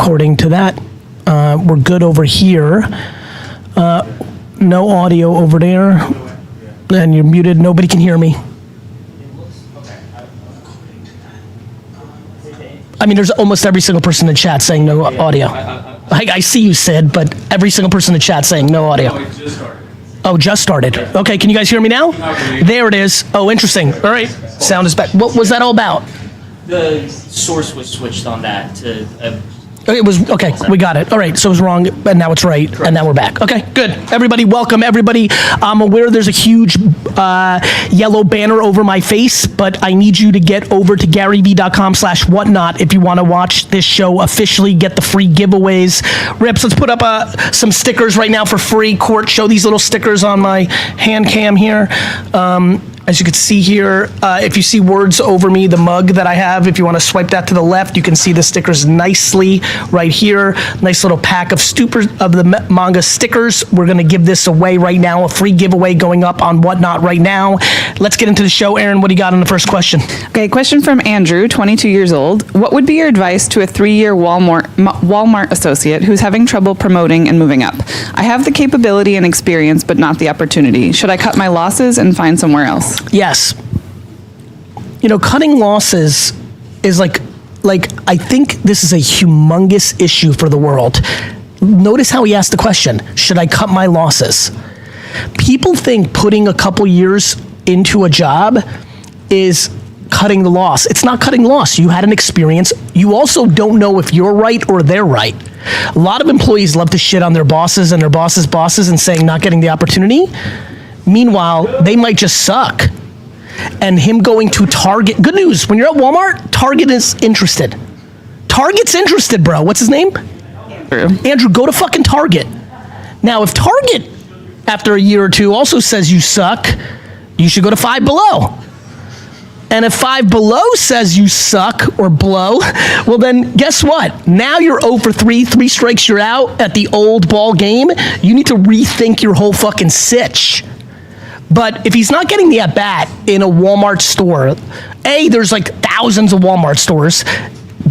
according to that. We're good over here. No audio over there. And you're muted. Nobody can hear me. I mean, there's almost every single person in the chat saying no audio. I see you, Sid, but every single person in the chat saying no audio. No, it just started. Oh, just started. Okay, can you guys hear me now? There it is. Oh, interesting. All right, sound is back. What was that all about? The source was switched on that to It was, okay, we got it. All right, so it was wrong, and now it's right, and now we're back. Okay, good. Everybody, welcome, everybody. I'm aware there's a huge yellow banner over my face, but I need you to get over to GaryVee.com/whatnot if you want to watch this show officially, get the free giveaways. Rips, let's put up some stickers right now for free. Court, show these little stickers on my hand cam here. As you can see here, if you see words over me, the mug that I have, if you want to swipe that to the left, you can see the stickers nicely right here. Nice little pack of the manga stickers. We're going to give this away right now, a free giveaway going up on Whatnot right now. Let's get into the show. Aaron, what do you got on the first question? Okay, question from Andrew, 22 years old. What would be your advice to a 3-year Walmart associate who's having trouble promoting and moving up? I have the capability and experience, but not the opportunity. Should I cut my losses and find somewhere else? Yes. You know, cutting losses is like I think this is a humongous issue for the world. Notice how he asked the question, should I cut my losses? People think putting a couple years into a job is cutting the loss. It's not cutting loss. You had an experience. You also don't know if you're right or they're right. A lot of employees love to shit on their bosses and their bosses' bosses and saying not getting the opportunity. Meanwhile, they might just suck. And him going to Target, good news, when you're at Walmart, Target is interested. Target's interested, bro. What's his name? Andrew, go to fucking Target. Now, if Target, after a year or two, also says you suck, you should go to Five Below. And if Five Below says you suck or blow, well then, guess what? Now you're 0 for 3, 3 strikes, you're out at the old ball game. You need to rethink your whole fucking sitch. But if he's not getting the at-bat in a Walmart store, A, there's like thousands of Walmart stores.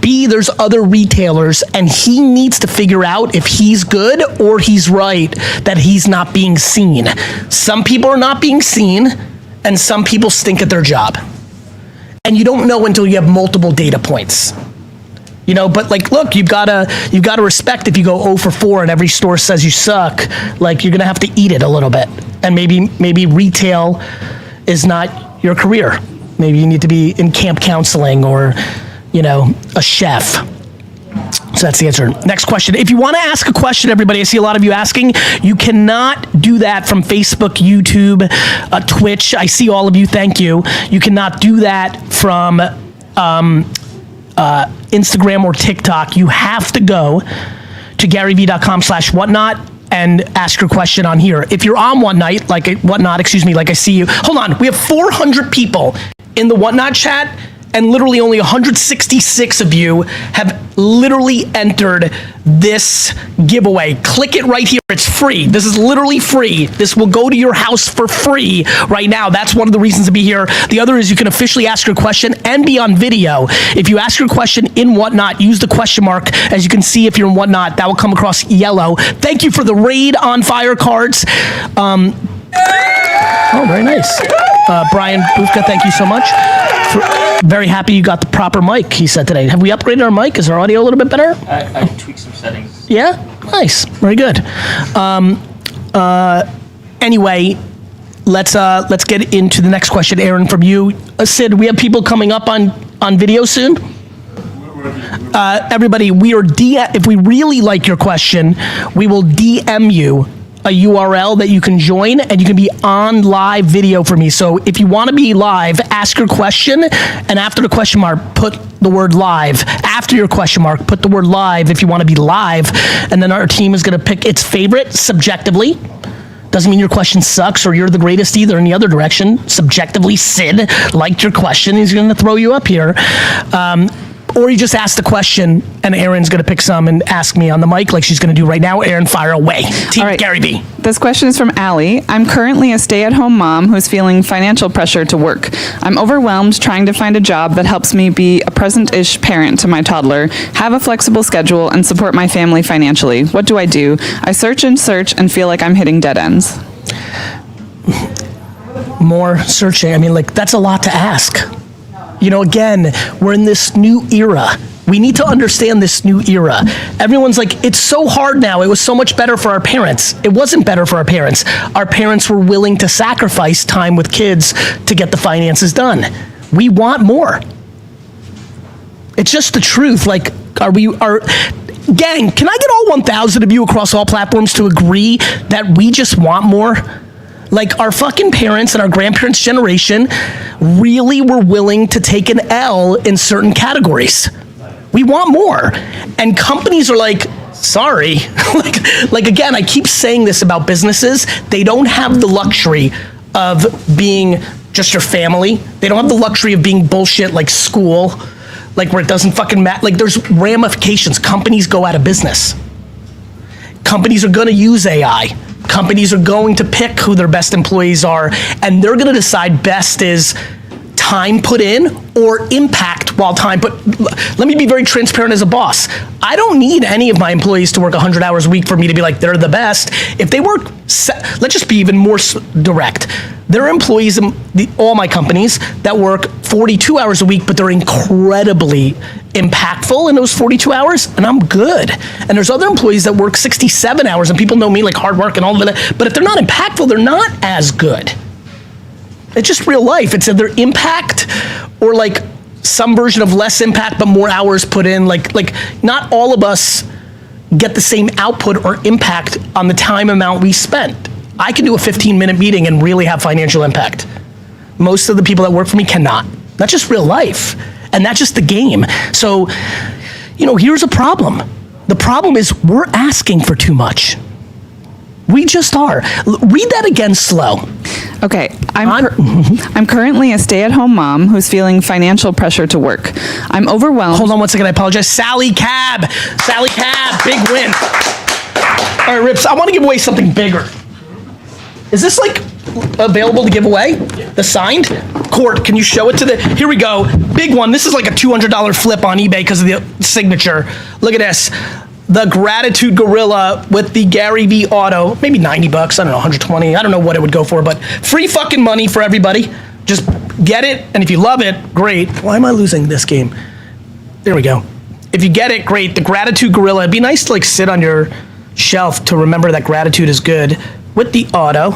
B, there's other retailers, and he needs to figure out if he's good or he's right, that he's not being seen. Some people are not being seen, and some people stink at their job. And you don't know until you have multiple data points. You know, but like, look, you've got to respect if you go 0 for 4 and every store says you suck, like you're going to have to eat it a little bit. And maybe retail is not your career. Maybe you need to be in camp counseling or, you know, a chef. So that's the answer. Next question. If you want to ask a question, everybody, I see a lot of you asking, you cannot do that from Facebook, YouTube, Twitch. I see all of you. Thank you. You cannot do that from Instagram or TikTok. You have to go to GaryVee.com/whatnot and ask your question on here. If you're on Whatnot, like I see you. Hold on, we have 400 people in the Whatnot chat, and literally only 166 of you have literally entered this giveaway. Click it right here. It's free. This is literally free. This will go to your house for free right now. That's one of the reasons to be here. The other is you can officially ask your question and be on video. If you ask your question in Whatnot, use the question mark. As you can see, if you're in Whatnot, that will come across yellow. Thank you for the Raid on Fire cards. Oh, very nice. Brian Bufka, thank you so much. Very happy you got the proper mic, he said today. Have we upgraded our mic? Is our audio a little bit better? I tweaked some settings. Yeah? Nice. Very good. Anyway, let's get into the next question, Aaron, from you. Sid, we have people coming up on video soon? Everybody, if we really like your question, we will DM you a URL that you can join, and you can be on live video for me. So if you want to be live, ask your question, and after the question mark, put the word live. After your question mark, put the word live if you want to be live, and then our team is going to pick its favorite subjectively. Doesn't mean your question sucks or you're the greatest either in the other direction. Subjectively, Sid liked your question. He's going to throw you up here. Or you just ask the question, and Erin's going to pick some and ask me on the mic like she's going to do right now. Erin, fire away. Team All right. GaryVee. This question is from Allie. I'm currently a stay-at-home mom who's feeling financial pressure to work. I'm overwhelmed trying to find a job that helps me be a present-ish parent to my toddler, have a flexible schedule, and support my family financially. What do I do? I search and feel like I'm hitting dead ends. More searching. I mean, like, that's a lot to ask. You know, again, we're in this new era. We need to understand this new era. Everyone's like, it's so hard now. It was so much better for our parents. It wasn't better for our parents. Our parents were willing to sacrifice time with kids to get the finances done. We want more. It's just the truth. Like, gang, can I get all 1,000 of you across all platforms to agree that we just want more? Like, our fucking parents and our grandparents' generation really were willing to take an L in certain categories. We want more. And companies are like, sorry. like again, I keep saying this about businesses. They don't have the luxury of being just your family. They don't have the luxury of being bullshit like school, like where it doesn't fucking matter. Like, there's ramifications. Companies go out of business. Companies are going to use AI. Companies are going to pick who their best employees are, and they're going to decide best is time put in or impact while time put. Let me be very transparent as a boss. I don't need any of my employees to work 100 hours a week for me to be like, they're the best. If they work, let's just be even more direct. There are employees in all my companies that work 42 hours a week, but they're incredibly impactful in those 42 hours, and I'm good. And there's other employees that work 67 hours, and people know me like hard work and all of that, but if they're not impactful, they're not as good. It's just real life. It's either impact or like some version of less impact, but more hours put in. Like not all of us get the same output or impact on the time amount we spent. I can do a 15-minute meeting and really have financial impact. Most of the people that work for me cannot. That's just real life. And that's just the game. So, you know, here's a problem. The problem is we're asking for too much. We just are. Read that again slow. Okay, I'm currently a stay-at-home mom who's feeling financial pressure to work. I'm overwhelmed. Hold on 1 second, I apologize. Sally Cab, big win. All right, Rips, I want to give away something bigger. Is this like available to give away? The signed? Court, can you show it to the, here we go. Big one, this is like a $200 flip on eBay because of the signature. Look at this. The Gratitude Gorilla with the GaryVee Auto, maybe 90 bucks, I don't know, 120, I don't know what it would go for, but free fucking money for everybody. Just get it, and if you love it, great. Why am I losing this game? There we go. If you get it, great. The Gratitude Gorilla, it'd be nice to like sit on your shelf to remember that gratitude is good. With the Auto,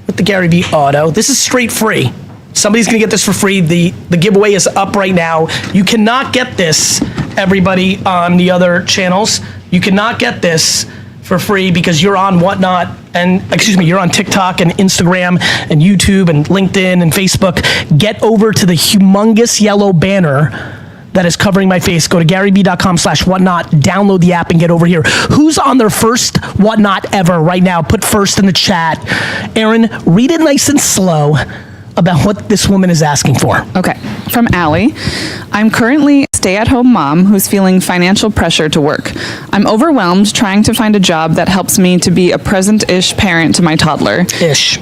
with the GaryVee Auto, this is straight free. Somebody's gonna get this for free. The giveaway is up right now. You cannot get this, everybody on the other channels. You cannot get this for free because you're on Whatnot and, you're on TikTok and Instagram and YouTube and LinkedIn and Facebook. Get over to the humongous yellow banner that is covering my face. Go to GaryVee.com/whatnot, download the app and get over here. Who's on their first Whatnot ever right now? Put first in the chat. Erin, read it nice and slow about what this woman is asking for. Okay, from Allie. I'm currently a stay-at-home mom who's feeling financial pressure to work. I'm overwhelmed trying to find a job that helps me to be a present-ish parent to my toddler. Ish,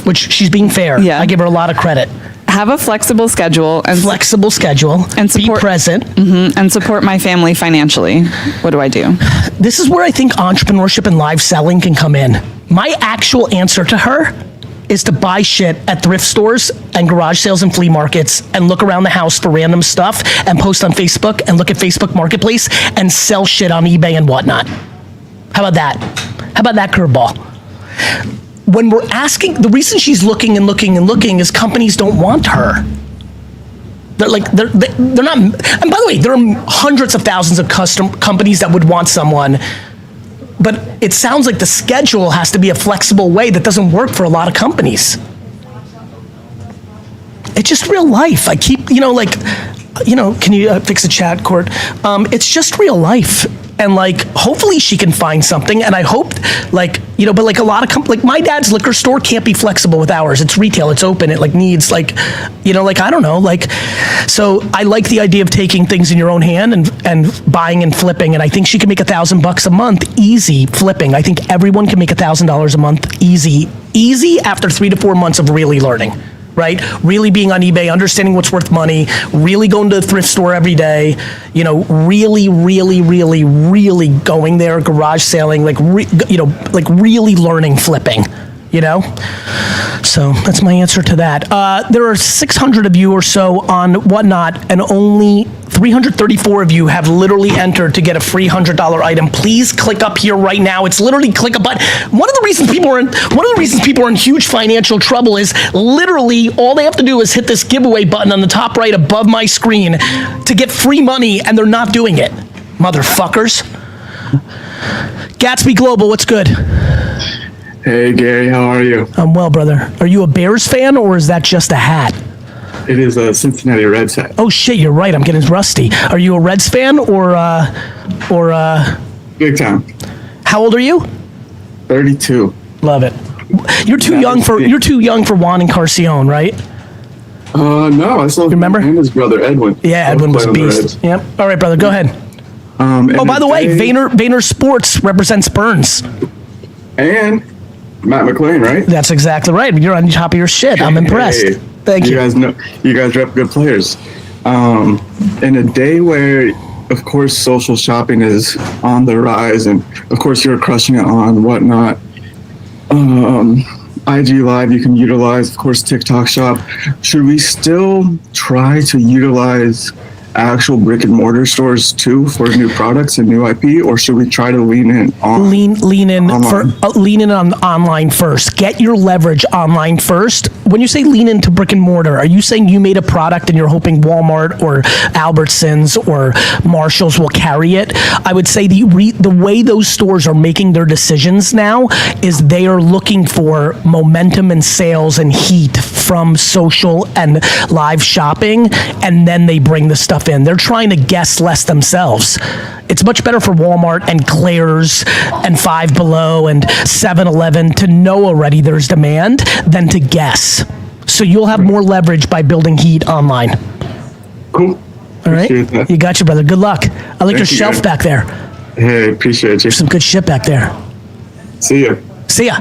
which she's being fair. Yeah. I give her a lot of credit. Have a flexible schedule and and support, be present. And support my family financially. What do I do? This is where I think entrepreneurship and live selling can come in. My actual answer to her is to buy shit at thrift stores and garage sales and flea markets and look around the house for random stuff and post on Facebook and look at Facebook Marketplace and sell shit on eBay and Whatnot. How about that? How about that curveball? When we're asking, the reason she's looking and looking and looking is companies don't want her. They're not, and by the way, there are hundreds of thousands of companies that would want someone, but it sounds like the schedule has to be a flexible way that doesn't work for a lot of companies. It's just real life. I keep, can you fix the chat, Court? It's just real life. and like hopefully she can find something. And I hope like, you know, but like a lot of like my dad's liquor store can't be flexible with hours. It's retail, it's open, it like needs like, you know, like I don't know, like, so I like the idea of taking things in your own hand and buying and flipping. And I think she can make $1,000 a month easy flipping. I think everyone can make $1,000 a month easy after 3 to 4 months of really learning. Right? Really being on eBay, understanding what's worth money, really going to the thrift store every day, you know, really going there, garage sailing, like, like really learning flipping, you know? So that's my answer to that. There are 600 of you or so on Whatnot, and only 334 of you have literally entered to get a free $100 item. Please click up here right now. It's literally click a button. One of the reasons people are in huge financial trouble is literally all they have to do is hit this giveaway button on the top right above my screen to get free money, and they're not doing it. Motherfuckers. Gatsby Global, what's good? Hey Gary, how are you? I'm well, brother. Are you a Bears fan, or is that just a hat? It is a Cincinnati Reds hat. Oh shit, you're right. I'm getting rusty. Are you a Reds fan or Big time. How old are you? 32. Love it. You're too young for Juan Encarnacion, right? No, I still remember him and his brother Edwin. Yeah, Edwin was a beast. Yep. All right, brother, go ahead. Oh, by the way, Vayner Sports represents Burns. And Matt McLean, right? That's exactly right. You're on top of your shit. I'm impressed. Hey, Thank you. You guys rep good players. In a day where, of course, social shopping is on the rise, and of course you're crushing it on Whatnot. IG Live you can utilize, of course, TikTok Shop. Should we still try to utilize actual brick and mortar stores too for new products and new IP, or should we try to lean in on lean in on online first? Get your leverage online first. When you say lean into brick and mortar, are you saying you made a product and you're hoping Walmart or Albertsons or Marshalls will carry it? I would say the way those stores are making their decisions now is they are looking for momentum and sales and heat from social and live shopping, and then they bring the stuff in. They're trying to guess less themselves. It's much better for Walmart and Claire's and Five Below and 7-Eleven to know already there's demand than to guess. So you'll have more leverage by building heat online. Cool. All right? You got you, brother. Good luck. I like your shelf back there. Hey, appreciate you. There's some good shit back there. See ya. See ya.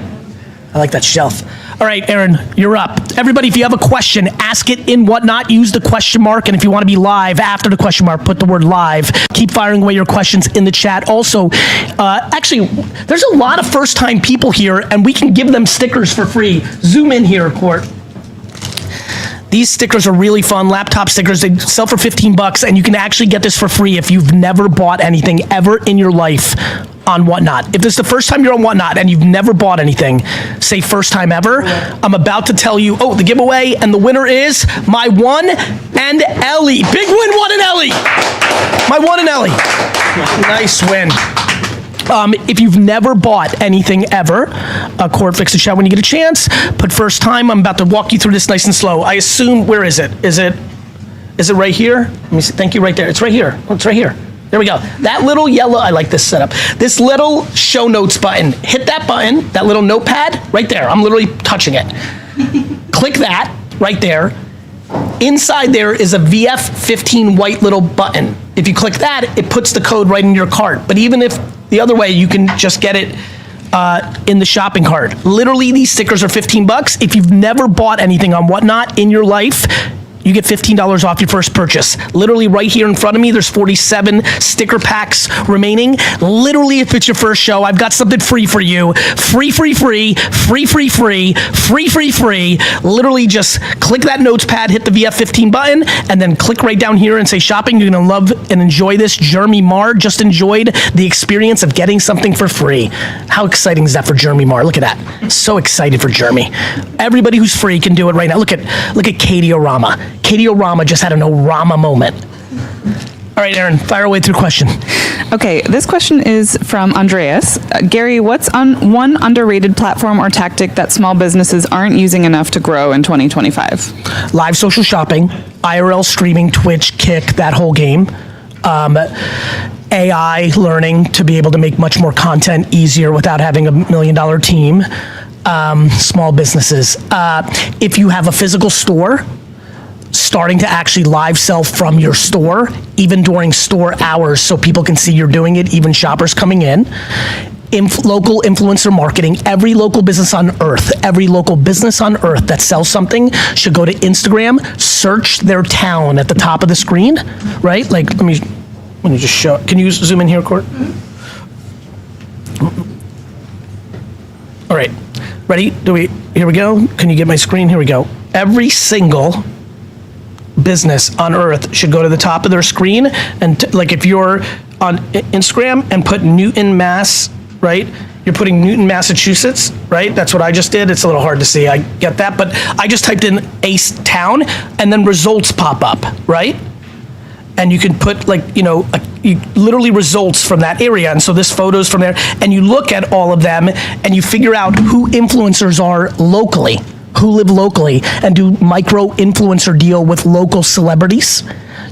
I like that shelf. All right, Aaron, you're up. Everybody, if you have a question, ask it in Whatnot. Use the question mark. And if you want to be live after the question mark, put the word live. Keep firing away your questions in the chat. Also, actually, there's a lot of first-time people here, and we can give them stickers for free. Zoom in here, Court. These stickers are really fun, laptop stickers. They sell for $15, and you can actually get this for free if you've never bought anything ever in your life on Whatnot. If this is the first time you're on Whatnot and you've never bought anything, say first time ever, I'm about to tell you, the giveaway, and the winner is my one and Ellie. Big win, one and Ellie. My one and Ellie. Nice win. If you've never bought anything ever, Court, fix the chat when you get a chance. Put first time. I'm about to walk you through this nice and slow. I assume, where is it? Is it right here? Let me see. Thank you, right there. It's right here. Oh, it's right here. There we go. That little yellow, I like this setup. This little show notes button. Hit that button, that little notepad, right there. I'm literally touching it. Click that right there. Inside there is a VF15 white little button. If you click that, it puts the code right in your cart. But even if the other way, you can just get it in the shopping cart. Literally, these stickers are $15. If you've never bought anything on Whatnot in your life, you get $15 off your first purchase. Literally right here in front of me, there's 47 sticker packs remaining. Literally, if it's your first show, I've got something free for you. Free. Literally just click that notes pad, hit the VF15 button, and then click right down here and say shopping. You're gonna love and enjoy this. Jeremy Marr just enjoyed the experience of getting something for free. How exciting is that for Jeremy Marr? Look at that. So excited for Jeremy. Everybody who's free can do it right now. Look at Katie Orama. Katie Orama just had an Orama moment. All right, Aaron, fire away through question. Okay, this question is from Andreas. Gary, what's on one underrated platform or tactic that small businesses aren't using enough to grow in 2025? Live social shopping, IRL streaming, Twitch, Kick, that whole game. AI learning to be able to make much more content easier without having $1 million team. Small businesses. If you have a physical store, starting to actually live sell from your store, even during store hours, so people can see you're doing it, even shoppers coming in. Local influencer marketing. Every local business on earth that sells something should go to Instagram, search their town at the top of the screen, right? Like, let me just show. Can you zoom in here, Court? All right, ready? Here we go. Can you get my screen? Here we go. Every single business on earth should go to the top of their screen, and like if you're on Instagram and put Newton, Mass, right? You're putting Newton, Massachusetts, right? That's what I just did. It's a little hard to see, I get that, but I just typed in Ace Town and then results pop up, right? And you can put literally results from that area. And so this photo's from there, and you look at all of them and you figure out who influencers are locally, who live locally, and do micro influencer deal with local celebrities.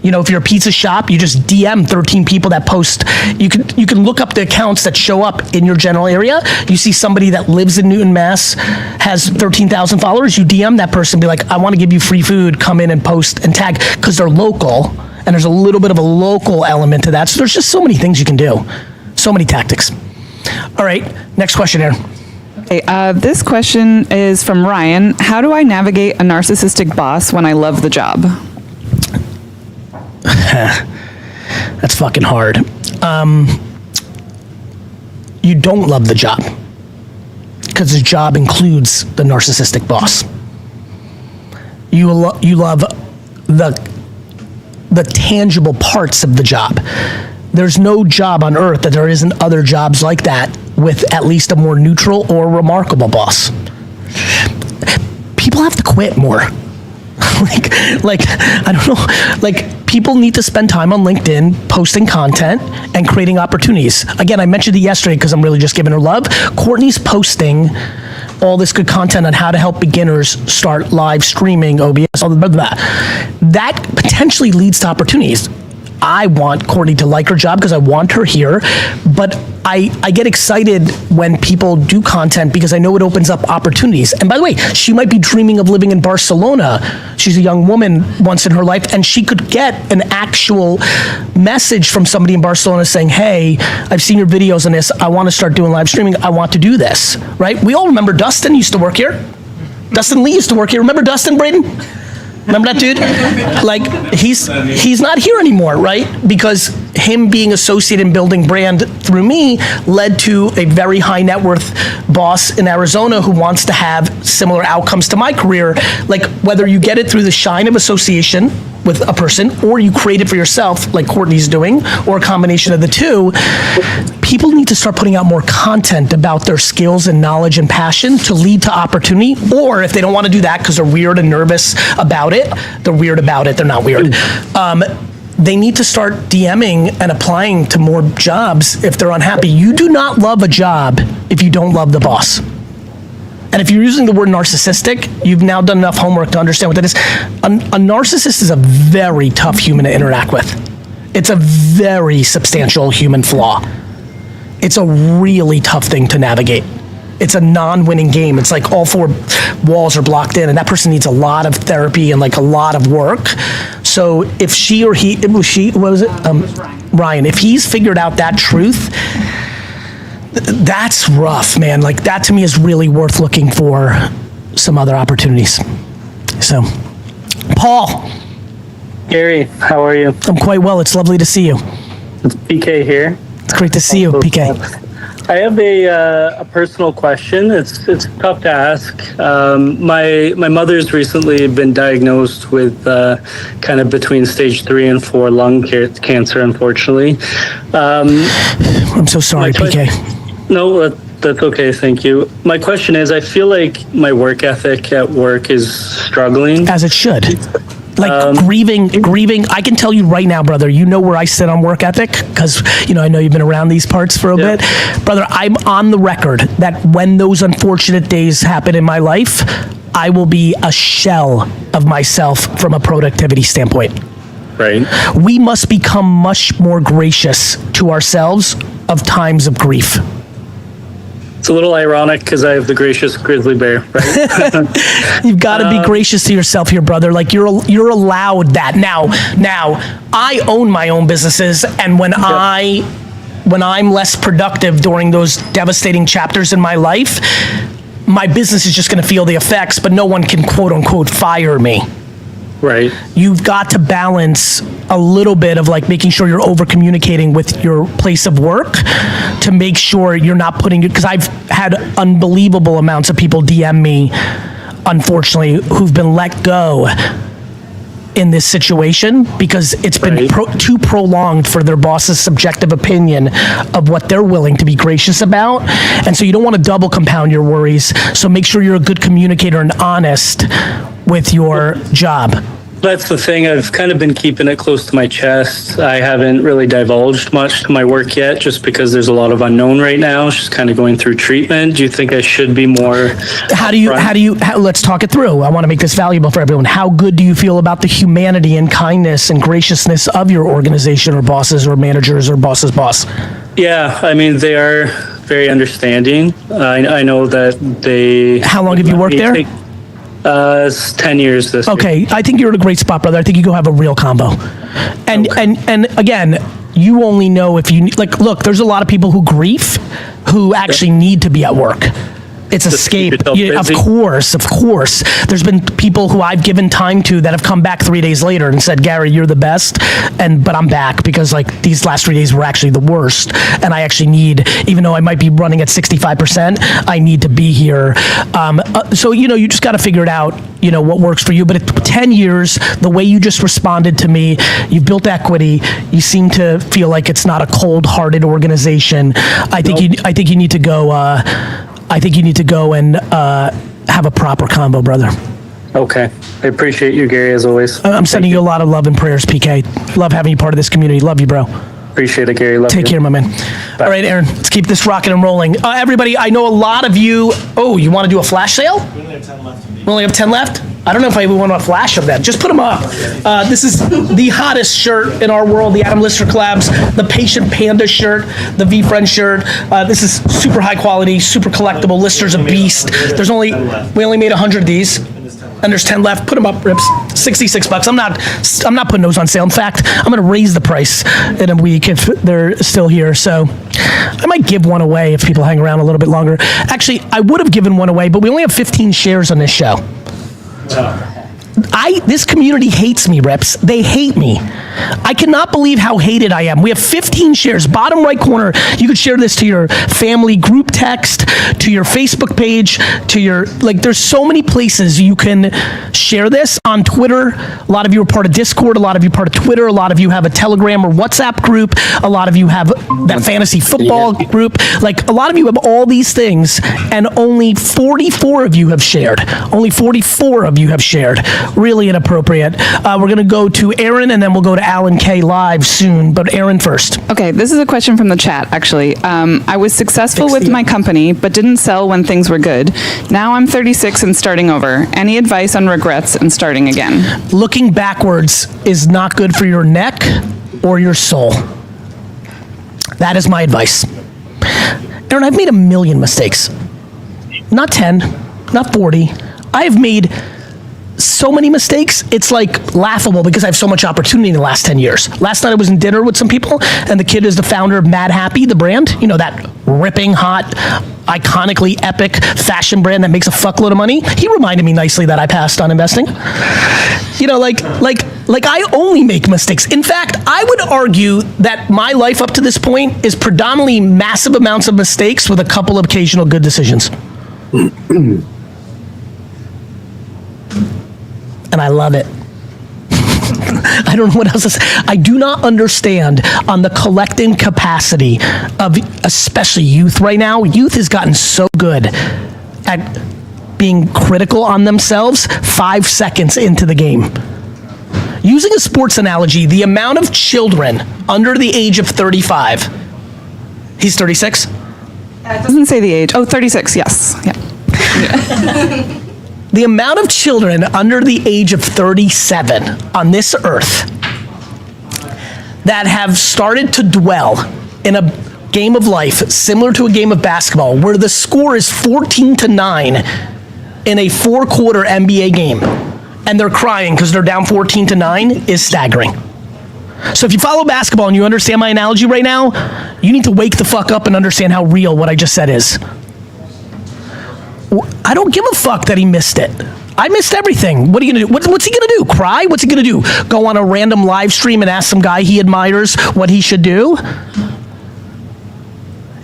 If you're a pizza shop, you just DM 13 people that post. You can look up the accounts that show up in your general area. You see somebody that lives in Newton, Mass, has 13,000 followers. You DM that person, be like, I want to give you free food. Come in and post and tag, because they're local, and there's a little bit of a local element to that. So there's just so many things you can do, so many tactics. All right, next question, Aaron. Okay, this question is from Ryan. How do I navigate a narcissistic boss when I love the job? That's fucking hard. You don't love the job, because the job includes the narcissistic boss. You love the tangible parts of the job. There's no job on earth that there isn't other jobs like that with at least a more neutral or remarkable boss. People have to quit more. I don't know, people need to spend time on LinkedIn posting content and creating opportunities. Again, I mentioned it yesterday because I'm really just giving her love. Courtney's posting all this good content on how to help beginners start live streaming, OBS, all blah, blah, blah. That potentially leads to opportunities. I want Courtney to like her job because I want her here, but I get excited when people do content because I know it opens up opportunities. And by the way, she might be dreaming of living in Barcelona. She's a young woman once in her life, and she could get an actual message from somebody in Barcelona saying, hey, I've seen your videos on this. I want to start doing live streaming. I want to do this, right? We all remember Dustin used to work here. Dustin Lee used to work here. Remember Dustin, Braden? Remember that dude? He's not here anymore, right? Because him being associated in building brand through me led to a very high net worth boss in Arizona who wants to have similar outcomes to my career. Whether you get it through the shine of association with a person, or you create it for yourself, like Courtney's doing, or a combination of the two, people need to start putting out more content about their skills and knowledge and passion to lead to opportunity. Or if they don't want to do that because they're weird and nervous about it, they're weird about it, they're not weird. They need to start DMing and applying to more jobs if they're unhappy. You do not love a job if you don't love the boss. And if you're using the word narcissistic, you've now done enough homework to understand what that is. A narcissist is a very tough human to interact with. It's a very substantial human flaw. It's a really tough thing to navigate. It's a non-winning game. It's like all four walls are blocked in, and that person needs a lot of therapy and a lot of work. So if she or he, Ryan, if he's figured out that truth, that's rough, man. That to me is really worth looking for some other opportunities. So, Paul. Gary, how are you? I'm quite well. It's lovely to see you. It's PK here. It's great to see you, PK. I have a personal question. It's tough to ask. My mother's recently been diagnosed with kind of between stage 3 and 4 lung cancer, unfortunately. I'm so sorry, PK. No, that's okay. Thank you. My question is, I feel like my work ethic at work is struggling. As it should. Grieving. I can tell you right now, brother, you know where I sit on work ethic, because, I know you've been around these parts for a bit. Brother, I'm on the record that when those unfortunate days happen in my life, I will be a shell of myself from a productivity standpoint. Right. We must become much more gracious to ourselves of times of grief. It's a little ironic because I have the gracious grizzly bear, right? You've got to be gracious to yourself here, brother. Like you're allowed that. Now I own my own businesses, and when I'm less productive during those devastating chapters in my life, my business is just going to feel the effects, but no one can quote unquote fire me. Right. You've got to balance a little bit of like making sure you're over communicating with your place of work to make sure you're not putting it, because I've had unbelievable amounts of people DM me, unfortunately, who've been let go in this situation because it's been too prolonged for their boss's subjective opinion of what they're willing to be gracious about. And so you don't want to double compound your worries. So make sure you're a good communicator and honest with your job. That's the thing. I've kind of been keeping it close to my chest. I haven't really divulged much to my work yet just because there's a lot of unknown right now. It's just kind of going through treatment. Do you think I should be more? Let's talk it through. I want to make this valuable for everyone. How good do you feel about the humanity and kindness and graciousness of your organization or bosses or managers or boss's boss? Yeah, I mean, they are very understanding. I know that they... How long have you worked there? It's 10 years this year. Okay, I think you're in a great spot, brother. I think you go have a real combo. And again, you only know if you like. Look, there's a lot of people who grieve, who actually need to be at work. It's escape. Of course. There's been people who I've given time to that have come back 3 days later and said, Gary, you're the best. But I'm back because like these last 3 days were actually the worst. And I actually need, even though I might be running at 65%, I need to be here. So, you just got to figure it out, what works for you. But at 10 years, the way you just responded to me, you've built equity. You seem to feel like it's not a cold-hearted organization. I think you need to go, and have a proper combo, brother. Okay. I appreciate you, Gary, as always. I'm sending you a lot of love and prayers, PK. Love having you part of this community. Love you, bro. Appreciate it, Gary. Love you. Take care, my man. Bye. All right, Aaron, let's keep this rocking and rolling. Everybody, I know a lot of you... Oh, you want to do a flash sale? We only have 10 left. We only have 10 left? I don't know if I even want to flash of that. Just put them up. This is the hottest shirt in our world, the Adam Lister collabs, the Patient Panda shirt, the V-Friend shirt. This is super high quality, super collectible. Lister's a beast. We only made 100 of these. And there's 10 left. Put them up, Rips. $66. I'm not putting those on sale. In fact, I'm going to raise the price in a week if they're still here. So I might give one away if people hang around a little bit longer. Actually, I would have given one away, but we only have 15 shares on this show. This community hates me, Rips. They hate me. I cannot believe how hated I am. We have 15 shares. Bottom right corner, you could share this to your family group text, to your Facebook page, to your, there's so many places you can share this. On Twitter, a lot of you are part of Discord, a lot of you are part of Twitter, a lot of you have a Telegram or WhatsApp group, a lot of you have that fantasy football group. A lot of you have all these things, and only 44 of you have shared. Only 44 of you have shared. Really inappropriate. We're going to go to Aaron, and then we'll go to Alan K live soon, but Aaron first. Okay, this is a question from the chat, actually. I was successful with my company, but didn't sell when things were good. Now I'm 36 and starting over. Any advice on regrets and starting again? Looking backwards is not good for your neck or your soul. That is my advice. Aaron, I've made a million mistakes. Not 10, not 40. I have made so many mistakes, it's laughable because I have so much opportunity in the last 10 years. Last night I was in dinner with some people, and the kid is the founder of Mad Happy, the brand. That ripping hot, iconically epic fashion brand that makes a fuckload of money. He reminded me nicely that I passed on investing. I only make mistakes. In fact, I would argue that my life up to this point is predominantly massive amounts of mistakes with a couple of occasional good decisions. And I love it. I don't know what else to say. I do not understand on the collecting capacity of especially youth right now. Youth has gotten so good at being critical on themselves 5 seconds into the game. Using a sports analogy, the amount of children under the age of 35, he's 36? It doesn't say the age. Oh, 36, yes. Yeah. The amount of children under the age of 37 on this earth that have started to dwell in a game of life similar to a game of basketball where the score is 14-9 in a 4-quarter NBA game and they're crying because they're down 14-9 is staggering. So if you follow basketball and you understand my analogy right now, you need to wake the fuck up and understand how real what I just said is. I don't give a fuck that he missed it. I missed everything. What are you gonna do? What's he gonna do? Cry? What's he gonna do? Go on a random live stream and ask some guy he admires what he should do?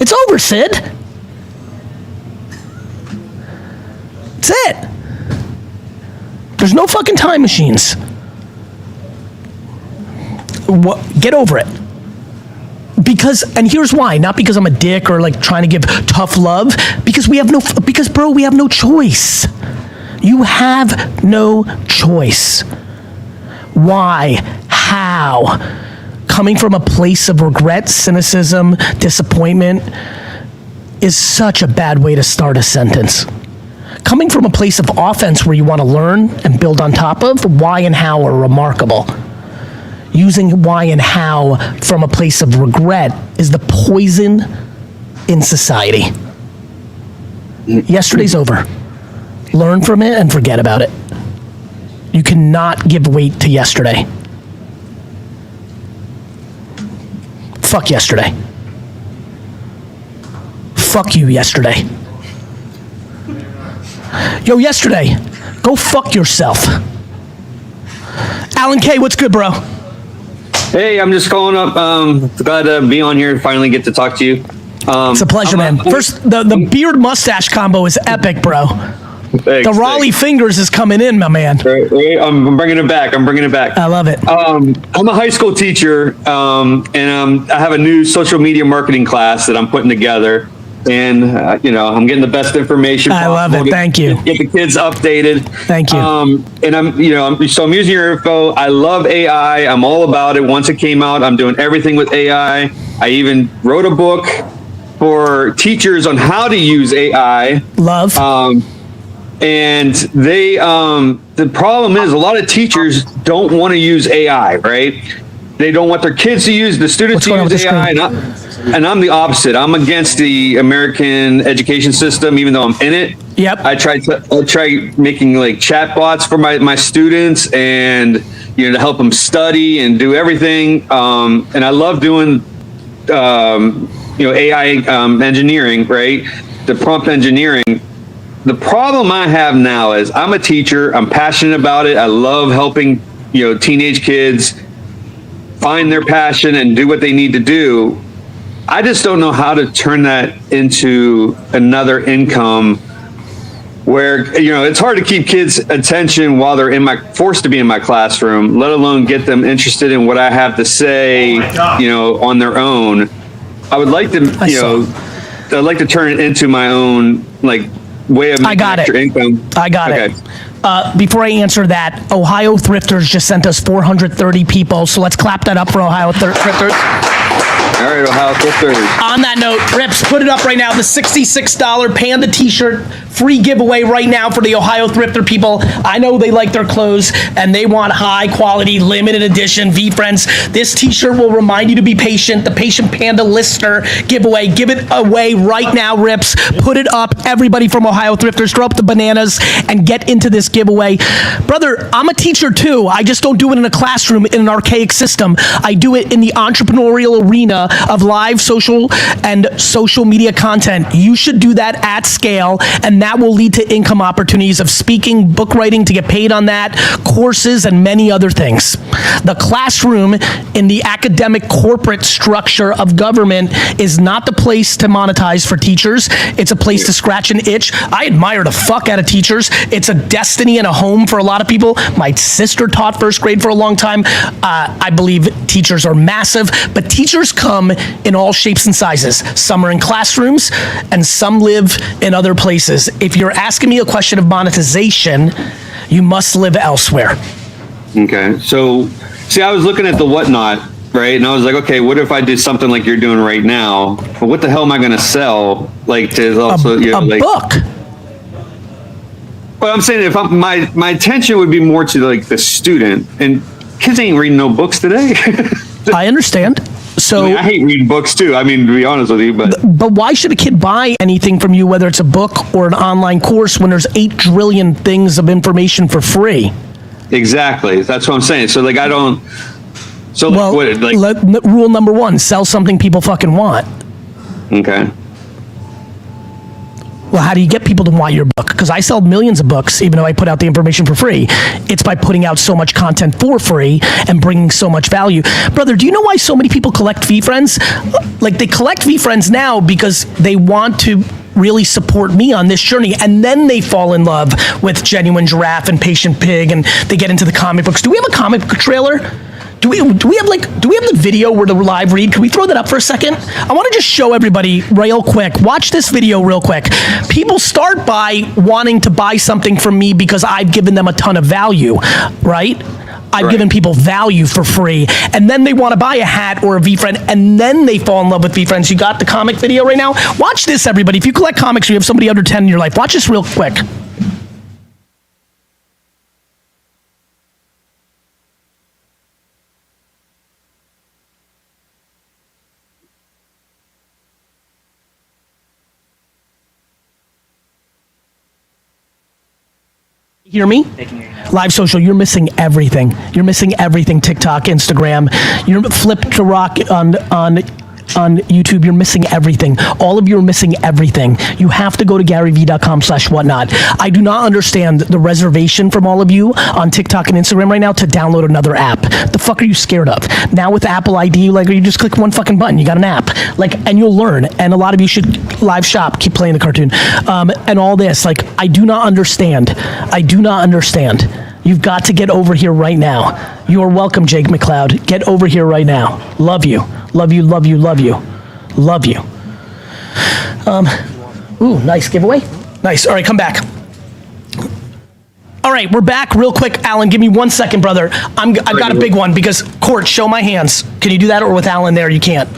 It's over, Sid. That's it. There's no fucking time machines. Get over it. Because, and here's why, not because I'm a dick or like trying to give tough love, because we have no choice. You have no choice. Why? How? Coming from a place of regret, cynicism, disappointment is such a bad way to start a sentence. Coming from a place of offense where you want to learn and build on top of, why and how are remarkable. Using why and how from a place of regret is the poison in society. Yesterday's over. Learn from it and forget about it. You cannot give weight to yesterday. Fuck yesterday. Fuck you, yesterday. Yo, yesterday, go fuck yourself. Alan K, what's good, bro? Hey, I'm just calling up. Glad to be on here and finally get to talk to you. It's a pleasure, man. First, the beard mustache combo is epic, bro. Thanks, the Raleigh fingers is coming in, my man. Right, I'm bringing it back. I love it. I'm a high school teacher, and I have a new social media marketing class that I'm putting together. And, I'm getting the best information I love it. Thank you. Get the kids updated. Thank you. And I'm using your info. I love AI. I'm all about it. Once it came out, I'm doing everything with AI. I even wrote a book for teachers on how to use AI. Love. And they, the problem is a lot of teachers don't want to use AI, right? They don't want their kids to use, the students to use AI. And I'm the opposite. I'm against the American education system, even though I'm in it. Yep. I try making like chat bots for my students and, to help them study and do everything. And I love doing, AI engineering, right? The prompt engineering. The problem I have now is I'm a teacher. I'm passionate about it. I love helping, teenage kids find their passion and do what they need to do. I just don't know how to turn that into another income where, it's hard to keep kids' attention while they're forced to be in my classroom, let alone get them interested in what I have to say, on their own. I would like to, I'd like to turn it into my own, way of making extra income. I got it. Before I answer that, Ohio Thrifters just sent us 430 people, so let's clap that up for Ohio Thrifters. All right, Ohio Thrifters. On that note, Rips, put it up right now. The $66 Panda t-shirt, free giveaway right now for the Ohio Thrifter people. I know they like their clothes, and they want high quality, limited edition V-Friends. This t-shirt will remind you to be patient. The Patient Panda listener giveaway. Give it away right now, Rips. Put it up. Everybody from Ohio Thrifters, throw up the bananas and get into this giveaway. Brother, I'm a teacher too. I just don't do it in a classroom in an archaic system. I do it in the entrepreneurial arena of live social and social media content. You should do that at scale, and that will lead to income opportunities of speaking, book writing to get paid on that, courses, and many other things. The classroom in the academic corporate structure of government is not the place to monetize for teachers. It's a place to scratch an itch. I admire the fuck out of teachers. It's a destiny and a home for a lot of people. My sister taught first grade for a long time. I believe teachers are massive, but teachers come in all shapes and sizes. Some are in classrooms and some live in other places. If you're asking me a question of monetization, you must live elsewhere. Okay. So, see, I was looking at the Whatnot, right? And I was like, okay, what if I did something like you're doing right now? But what the hell am I going to sell? To also, a book. But I'm saying if my attention would be more to the student, and kids ain't reading no books today. I understand. So, I hate reading books too. I mean, to be honest with you, but why should a kid buy anything from you, whether it's a book or an online course, when there's 8 trillion things of information for free? exactly. That's what I'm saying. So like, I don't. So Well, rule number 1: sell something people fucking want. okay. Well, how do you get people to want your book? Because I sell millions of books, even though I put out the information for free. It's by putting out so much content for free and bringing so much value. Brother, do you know why so many people collect VFriends? Like, they collect VFriends now because they want to really support me on this journey, and then they fall in love with Genuine Giraffe and Patient Pig, and they get into the comic books. Do we have a comic book trailer? Do we have the video where the live read? Can we throw that up for a second? I want to just show everybody real quick. Watch this video real quick. People start by wanting to buy something from me because I've given them a ton of value, right? I've given people value for free, and then they want to buy a hat or a VFriend, and then they fall in love with VFriends. You got the comic video right now? Watch this, everybody. If you collect comics or you have somebody under 10 in your life, watch this real quick. Hear me? Live social, you're missing everything. You're missing everything. TikTok, Instagram, you're Flip to Rock on YouTube, you're missing everything. All of you are missing everything. You have to go to GaryVee.com/whatnot. I do not understand the reservation from all of you on TikTok and Instagram right now to download another app. The fuck are you scared of? Now with Apple ID, like, you just click one fucking button, you got an app. Like, and you'll learn. And a lot of you should live shop, keep playing the cartoon. And all this, like, I do not understand. I do not understand. You've got to get over here right now. You're welcome, Jake McLeod. Get over here right now. Love you. Love you, love you, love you. Love you. Ooh, nice giveaway. Nice. All right, come back. All right, we're back real quick. Alan, give me 1 second, brother. I've got a big one because, Court, show my hands. Can you do that, or with Alan there, you can't?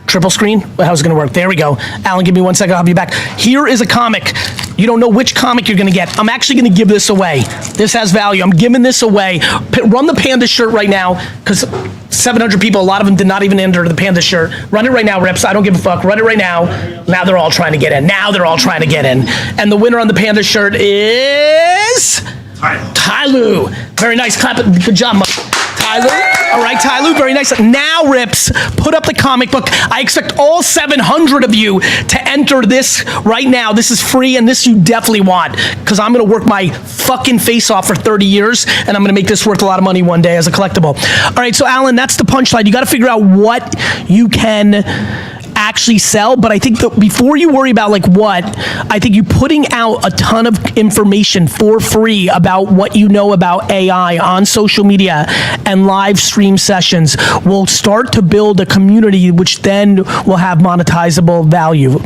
Triple screen? How's it going to work? There we go. Alan, give me 1 second. I'll have you back. Here is a comic. You don't know which comic you're going to get. I'm actually going to give this away. This has value. I'm giving this away. Run the Panda shirt right now, because 700 people, a lot of them did not even enter the Panda shirt. Run it right now, Rips. I don't give a fuck. Run it right now. Now they're all trying to get in. Now they're all trying to get in. And the winner on the Panda shirt is Tyloo. Very nice. Clap it. Good job, Tyloo. All right, Tyloo, very nice. Now, Rips, put up the comic book. I expect all 700 of you to enter this right now. This is free, and this you definitely want, because I'm going to work my fucking face off for 30 years, and I'm going to make this worth a lot of money one day as a collectible. All right, so Alan, that's the punchline. You got to figure out what you can actually sell, but I think that before you worry about like what, I think you putting out a ton of information for free about what you know about AI on social media and live stream sessions will start to build a community, which then will have monetizable value.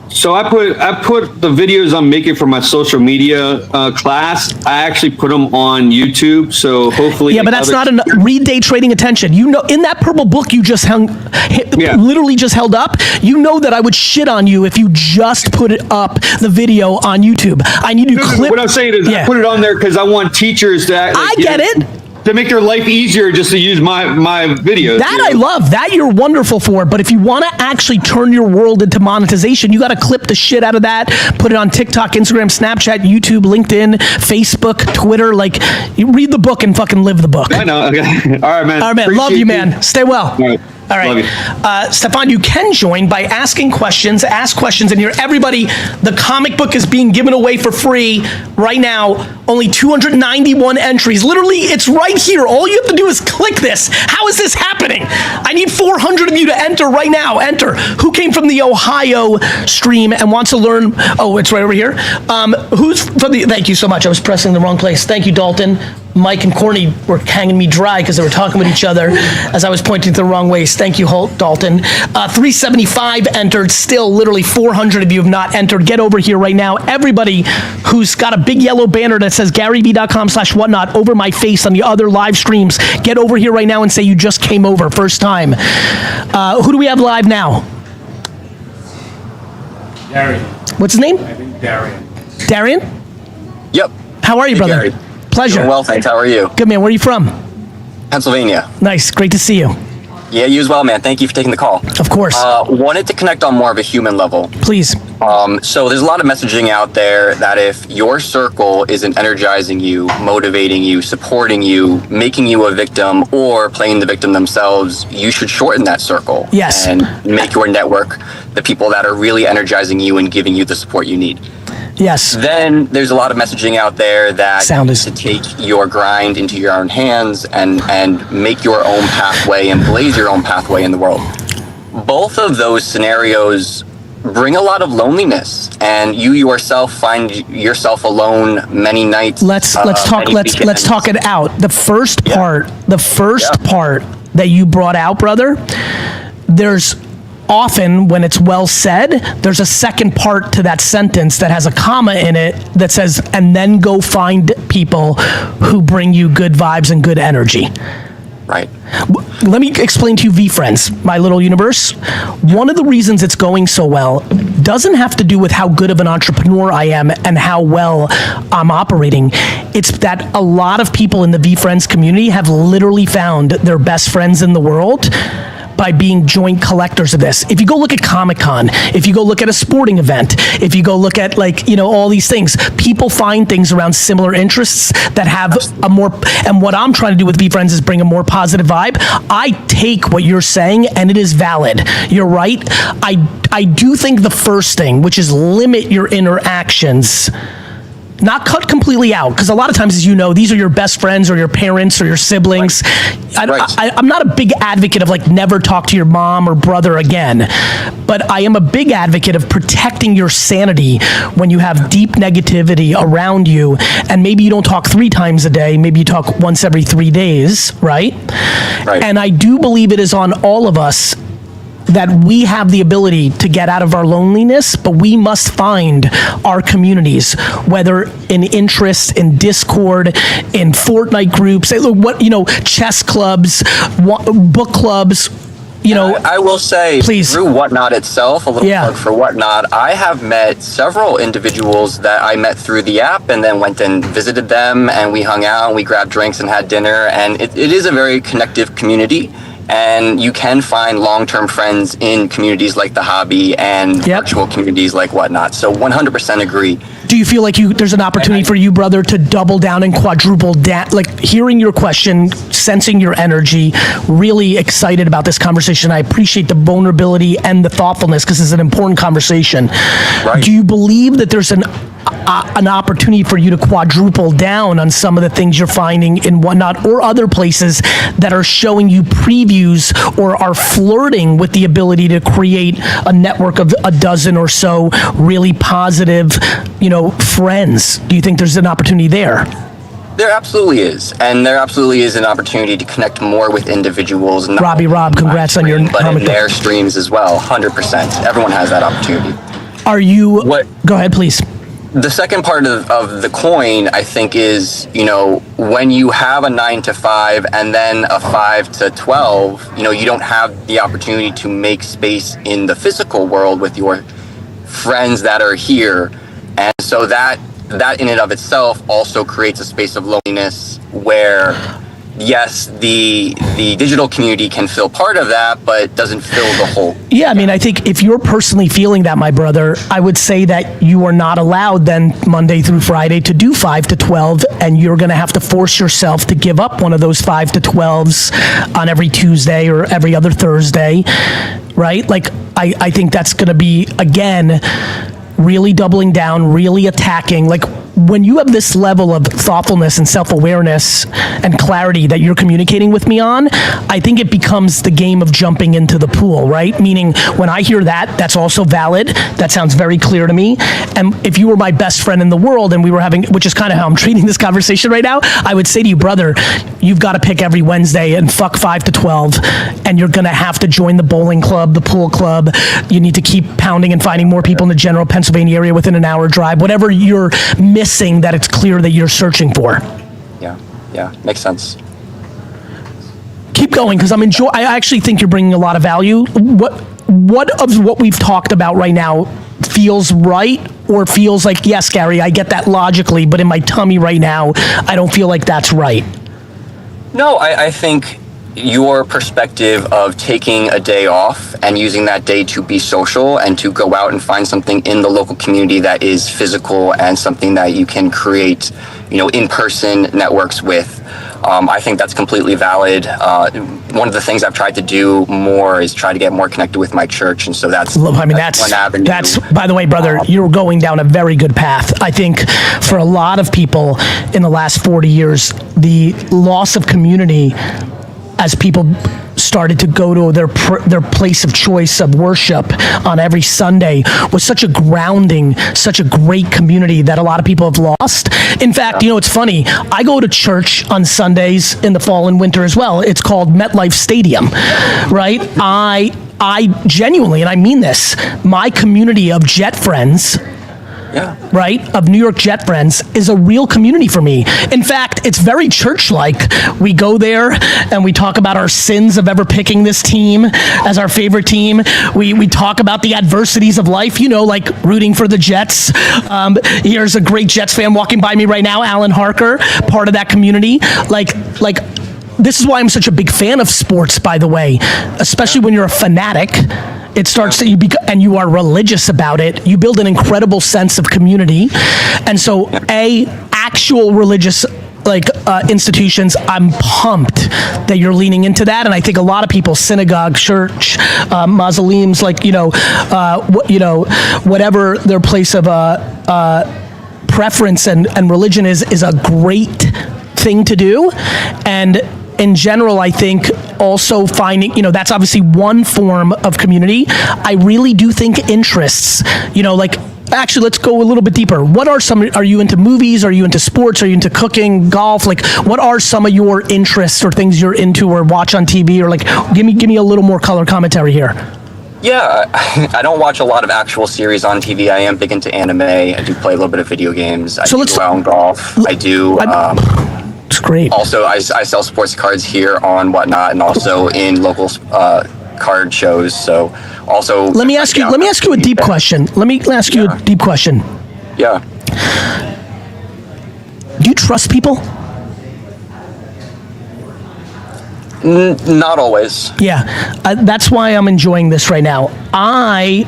So I put the videos I'm making for my social media class. I actually put them on YouTube. So hopefully, yeah, but that's not enough. Read day trading attention. You know, in that purple book you just literally just held up. You know that I would shit on you if you just put it up the video on YouTube. I need to clip. What I'm saying is, I put it on there because I want teachers to. I get it. To make their life easier, just to use my videos. That I love. That you're wonderful for. But if you want to actually turn your world into monetization, you got to clip the shit out of that, put it on TikTok, Instagram, Snapchat, YouTube, LinkedIn, Facebook, Twitter. Like, you read the book and fucking live the book. I know. Okay. All right, man. All right, man. Love you, man. Stay well. All right. All right. Stefan, you can join by asking questions. Ask questions in here. Everybody, the comic book is being given away for free right now. Only 291 entries. Literally, it's right here. All you have to do is click this. How is this happening? I need 400 of you to enter right now. Enter. Who came from the Ohio stream and wants to learn? Oh, it's right over here. Who's from the? Thank you so much. I was pressing the wrong place. Thank you, Dalton. Mike and Courtney were hanging me dry because they were talking with each other as I was pointing to the wrong ways. Thank you, Dalton. 375 entered. Still, literally 400 of you have not entered. Get over here right now. Everybody who's got a big yellow banner that says GaryVee.com/whatnot over my face on the other live streams, get over here right now and say you just came over, first time. Who do we have live now? Gary. What's his name? I think Darian. Darian? Yep. How are you, brother? Gary. Pleasure. Doing well, thanks. How are you? Good, man. Where are you from? Pennsylvania. Nice. Great to see you. Yeah, you as well, man. Thank you for taking the call. Of course. Wanted to connect on more of a human level. Please. So there's a lot of messaging out there that if your circle isn't energizing you, motivating you, supporting you, making you a victim, or playing the victim themselves, you should shorten that circle. Yes. And make your network the people that are really energizing you and giving you the support you need. Yes. Then there's a lot of messaging out there that to take your grind into your own hands and make your own pathway and blaze your own pathway in the world. Both of those scenarios bring a lot of loneliness, and you yourself find yourself alone many nights. Let's talk it out. The first part that you brought out, brother, there's often, when it's well said, there's a second part to that sentence that has a comma in it that says, and then go find people who bring you good vibes and good energy. Right. Let me explain to you VeeFriends, my little universe. One of the reasons it's going so well doesn't have to do with how good of an entrepreneur I am and how well I'm operating. It's that a lot of people in the VeeFriends community have literally found their best friends in the world by being joint collectors of this. If you go look at Comic-Con, if you go look at a sporting event, if you go look at all these things, people find things around similar interests that have a more, and what I'm trying to do with VeeFriends is bring a more positive vibe. I take what you're saying and it is valid. You're right. I do think the first thing, which is limit your interactions, not cut completely out, because a lot of times, as you know, these are your best friends or your parents or your siblings. Right. I'm not a big advocate of never talk to your mom or brother again, but I am a big advocate of protecting your sanity when you have deep negativity around you, and maybe you don't talk 3 times a day, maybe you talk once every 3 days, right? Right. And I do believe it is on all of us that we have the ability to get out of our loneliness, but we must find our communities, whether in interest, in Discord, in Fortnite groups, chess clubs, book clubs. I will say, please. Through Whatnot itself, a little plug for Whatnot, I have met several individuals that I met through the app and then went and visited them, and we hung out and we grabbed drinks and had dinner, and it is a very connective community. And you can find long-term friends in communities like The Hobby and virtual communities like Whatnot. So 100% agree. Do you feel like there's an opportunity for you, brother, to double down and quadruple down? Hearing your question, sensing your energy, really excited about this conversation. I appreciate the vulnerability and the thoughtfulness because it's an important conversation. Right. Do you believe that there's an opportunity for you to quadruple down on some of the things you're finding in Whatnot or other places that are showing you previews or are flirting with the ability to create a network of a dozen or so really positive, friends? Do you think there's an opportunity there? There absolutely is. And there absolutely is an opportunity to connect more with individuals. Rob, congrats on your but comic in their streams as well, 100%. Everyone has that opportunity. Are you... Go ahead, please. The second part of the coin, I think, is, when you have a 9 to 5 and then a 5 to 12, you don't have the opportunity to make space in the physical world with your friends that are here. And so that in and of itself also creates a space of loneliness where, yes, the digital community can fill part of that, but doesn't fill the whole. Yeah, I think if you're personally feeling that, my brother, I would say that you are not allowed then Monday through Friday to do 5 to 12, and you're going to have to force yourself to give up one of those 5 to 12s on every Tuesday or every other Thursday, right? I think that's going to be, again, really doubling down, really attacking. When you have this level of thoughtfulness and self-awareness and clarity that you're communicating with me on, I think it becomes the game of jumping into the pool, right? Meaning, when I hear that, that's also valid. That sounds very clear to me. And if you were my best friend in the world and we were having, which is kind of how I'm treating this conversation right now, I would say to you, brother, you've got to pick every Wednesday and fuck 5 to 12, and you're going to have to join the bowling club, the pool club. You need to keep pounding and finding more people in the general Pennsylvania area within an hour drive, whatever you're missing that it's clear that you're searching for. Yeah, makes sense. Keep going, because I actually think you're bringing a lot of value. What of what we've talked about right now feels right, or feels like, yes, Gary, I get that logically, but in my tummy right now, I don't feel like that's right? No, I think your perspective of taking a day off and using that day to be social and to go out and find something in the local community that is physical and something that you can create, in-person networks with. I think that's completely valid. One of the things I've tried to do more is try to get more connected with my church, and so that's one avenue. That's, by the way, brother, you're going down a very good path. I think for a lot of people in the last 40 years, the loss of community as people started to go to their place of choice of worship on every Sunday was such a grounding, such a great community that a lot of people have lost. In fact, it's funny. I go to church on Sundays in the fall and winter as well. It's called MetLife Stadium, right? I genuinely, and I mean this, my community of Jet friends, right, of New York Jet friends is a real community for me. In fact, it's very church-like. We go there and we talk about our sins of ever picking this team as our favorite team. We talk about the adversities of life, like rooting for the Jets. Here's a great Jets fan walking by me right now, Alan Harker, part of that community. Like this is why I'm such a big fan of sports, by the way, especially when you're a fanatic. It starts to, and you are religious about it, you build an incredible sense of community. And so, actual religious institutions, I'm pumped that you're leaning into that. And I think a lot of people, synagogue, church, mausoleums, whatever their place of preference and religion is a great thing to do. And in general, I think also finding, that's obviously one form of community. I really do think interests, actually, let's go a little bit deeper. Are you into movies? Are you into sports? Are you into cooking, golf? What are some of your interests or things you're into or watch on TV? Or give me a little more color commentary here. Yeah, I don't watch a lot of actual series on TV. I am big into anime. I do play a little bit of video games. I do go out and golf. I do... It's great. Also, I sell sports cards here on Whatnot and also in local card shows. So also... Let me ask you a deep question. Yeah. Do you trust people? Not always. Yeah, that's why I'm enjoying this right now. I'm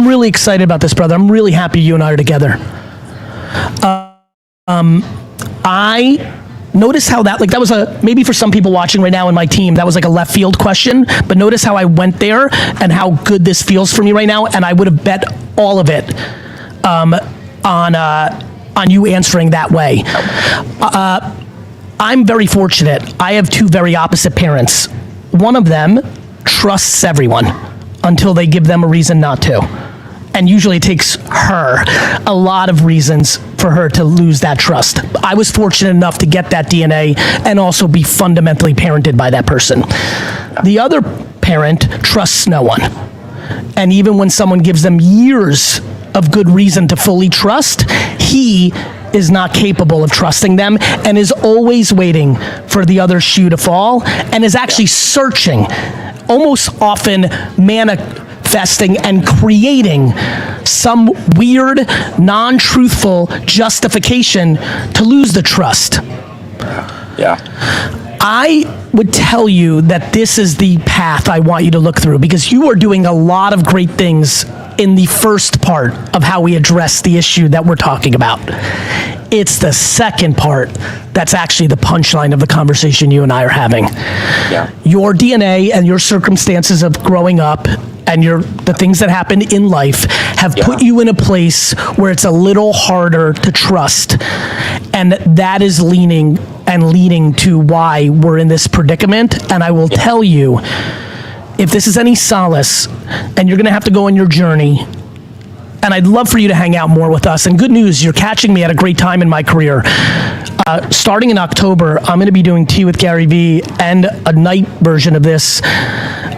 really excited about this, brother. I'm really happy you and I are together. I notice how that was maybe for some people watching right now in my team, that was like a left field question, but notice how I went there and how good this feels for me right now. And I would have bet all of it on you answering that way. I'm very fortunate. I have two very opposite parents. One of them trusts everyone until they give them a reason not to. And usually it takes her a lot of reasons for her to lose that trust. I was fortunate enough to get that DNA and also be fundamentally parented by that person. The other parent trusts no one. And even when someone gives them years of good reason to fully trust, he is not capable of trusting them and is always waiting for the other shoe to fall and is actually searching, almost often manifesting and creating some weird, non-truthful justification to lose the trust. Yeah. I would tell you that this is the path I want you to look through because you are doing a lot of great things in the first part of how we address the issue that we're talking about. It's the second part that's actually the punchline of the conversation you and I are having. Yeah. Your DNA and your circumstances of growing up and the things that happened in life have put you in a place where it's a little harder to trust. And that is leading to why we're in this predicament. And I will tell you, if this is any solace, and you're going to have to go on your journey, and I'd love for you to hang out more with us. And good news, you're catching me at a great time in my career. Starting in October, I'm going to be doing Tea with GaryVee and a night version of this.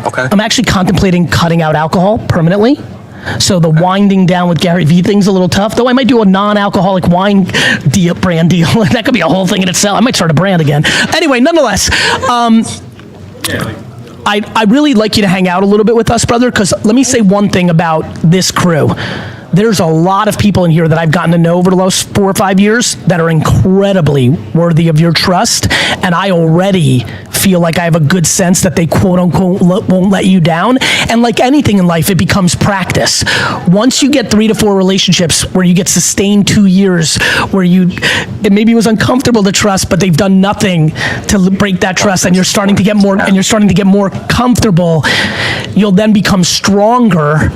Okay. I'm actually contemplating cutting out alcohol permanently. So the winding down with GaryVee thing's a little tough, though I might do a non-alcoholic wine brand deal. That could be a whole thing in itself. I might start a brand again. Anyway, nonetheless, I'd really like you to hang out a little bit with us, brother, because let me say one thing about this crew. there's a lot of people in here that I've gotten to know over the last 4 or 5 years that are incredibly worthy of your trust. And I already feel like I have a good sense that they quote unquote won't let you down. And like anything in life, it becomes practice. Once you get 3 to 4 relationships where you get sustained 2 years, where it maybe was uncomfortable to trust, but they've done nothing to break that trust, and you're starting to get more comfortable, you'll then become stronger